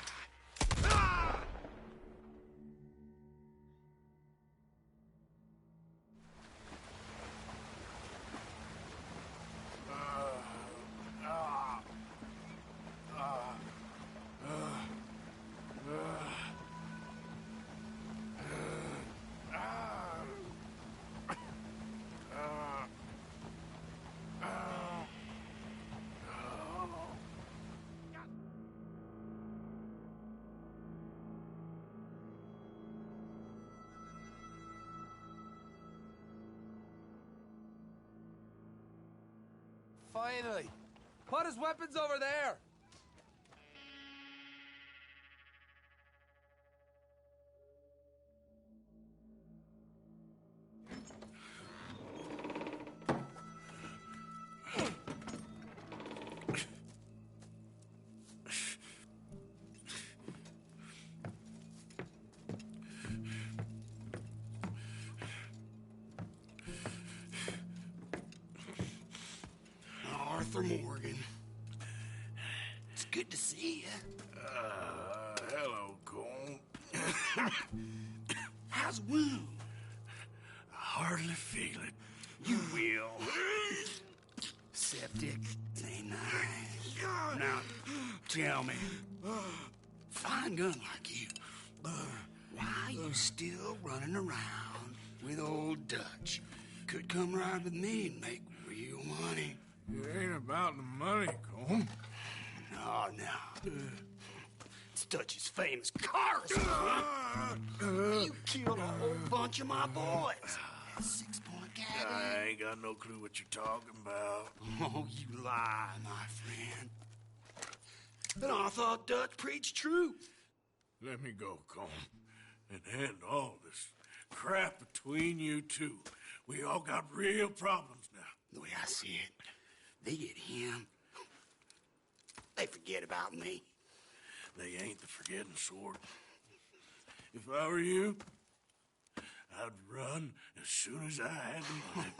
Finally. Put his weapons over there. Arthur Morgan. It's good to see you. Hello, Colm. How's the wound? I hardly feel it. You will. Septic. Ain't nice. Now, tell me, fine gun like you, why you still running around with old Dutch? Could come right with me and make real money. It ain't about the money, Colm. No, no. It's Dutch's famous Carlson, huh? You killed a whole bunch of my boys. 6-point gag. I ain't got no clue what you're talking about. Oh, you lie, my friend. But I thought Dutch preached truth. Let me go, Colm, and end all this crap between you two. We all got real problems now. The way I see it, they get him. They forget about me. They ain't the forgetting sort. If I were you, I'd run as soon as I had the money.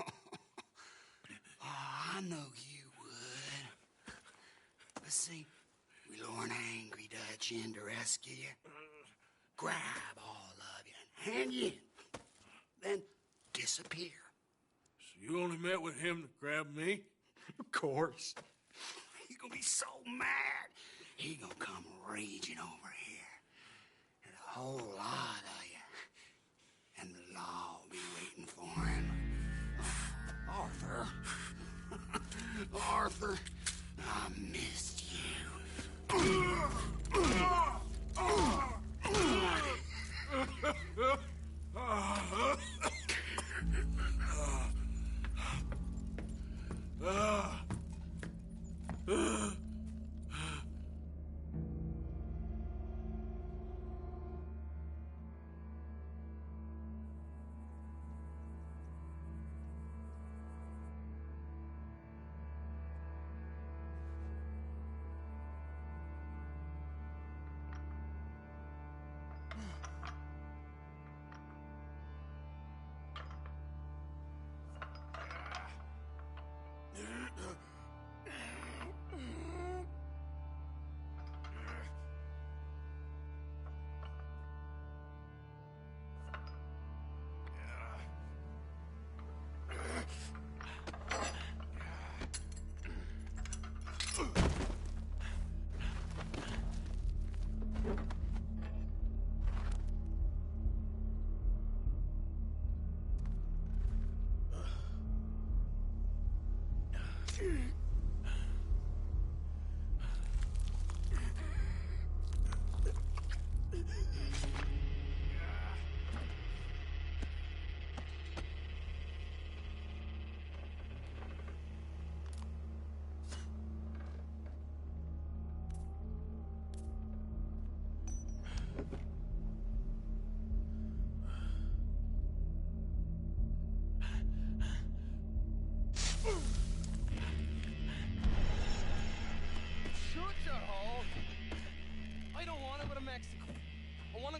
Oh, I know you would. But see, we lure an angry Dutch in to rescue you. Grab all of you and hand you in. Then disappear. So you only met with him to grab me? Of course. He's gonna be so mad. He gonna come raging over here. And a whole lot of you. And the law will be waiting for him. Arthur. Arthur, I missed you.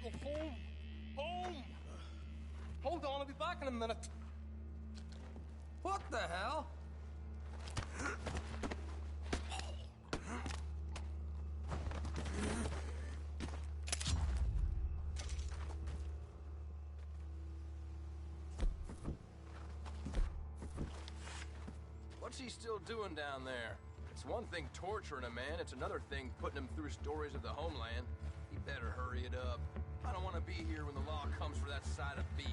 Go home. Home! Hold on, I'll be back in a minute. What the hell? What's he still doing down there? It's one thing torturing a man, it's another thing putting him through stories of the homeland. He better hurry it up. I don't want to be here when the law comes for that side of beef.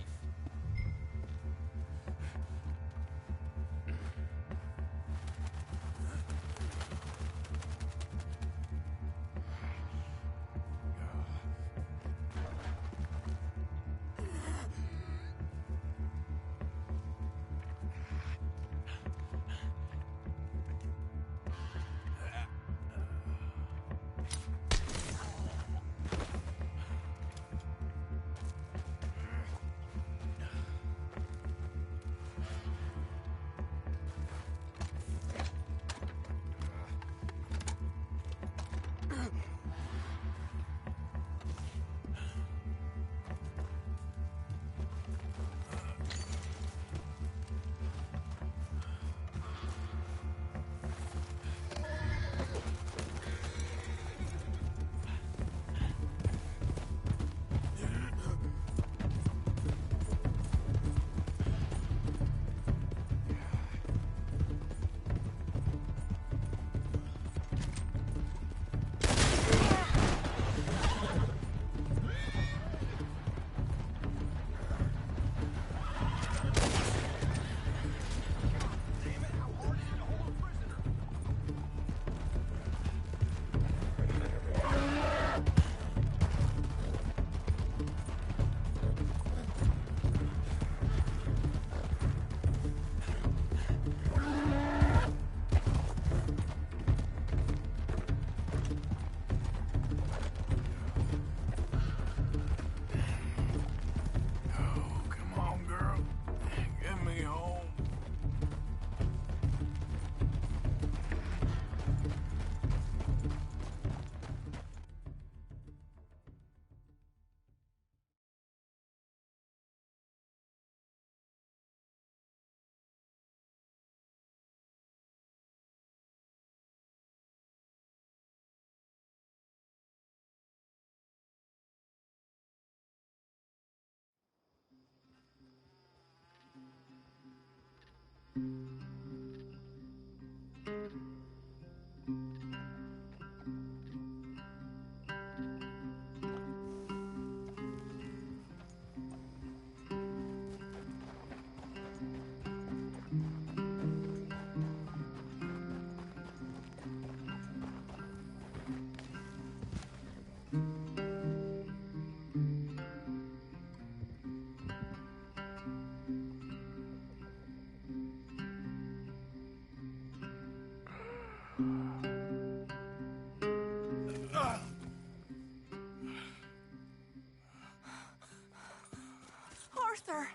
Arthur!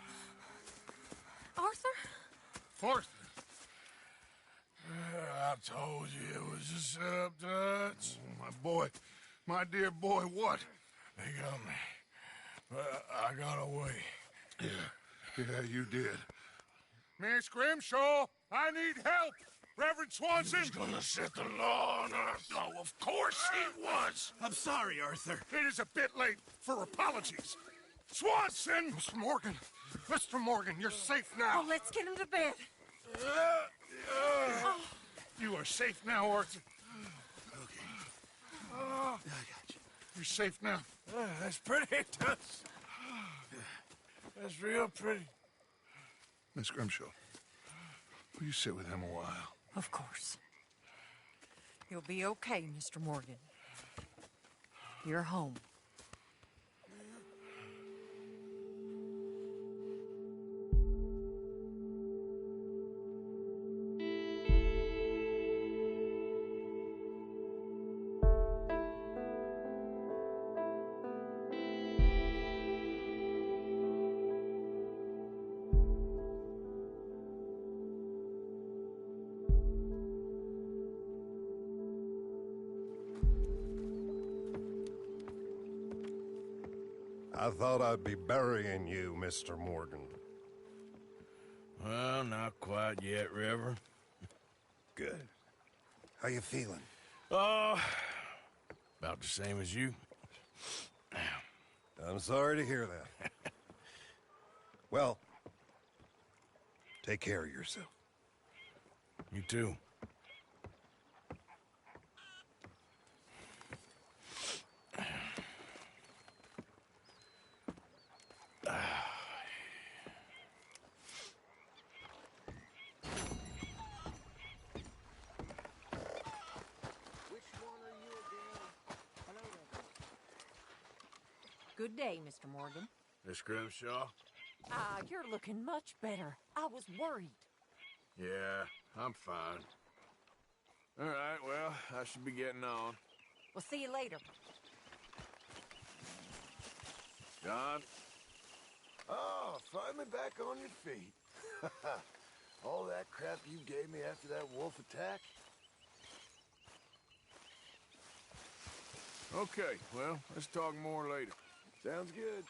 Arthur? Arthur. I told you it was a setup, Dutch. My boy, my dear boy, what? They got me. But I got away. Yeah, you did. Miss Grimshaw, I need help! Reverend Swanson! He's gonna set the law on us. Oh, of course he was! I'm sorry, Arthur. It is a bit late for apologies. Swanson! Mr. Morgan, you're safe now. Oh, let's get him to bed. You are safe now, Arthur. Okay. I got you. You're safe now. That's pretty, Dutch. That's real pretty. Miss Grimshaw, will you sit with him a while? Of course. You'll be okay, Mr. Morgan. You're home. I thought I'd be burying you, Mr. Morgan. Well, not quite yet, River. Good. How you feeling? Oh, about the same as you. I'm sorry to hear that. Well, take care of yourself. You too. Good day, Mr. Morgan. Miss Grimshaw? Ah, you're looking much better. I was worried. Yeah, I'm fine. All right, well, I should be getting on. We'll see you later. John? Oh, finally back on your feet. All that crap you gave me after that wolf attack? Okay, well, let's talk more later. Sounds good.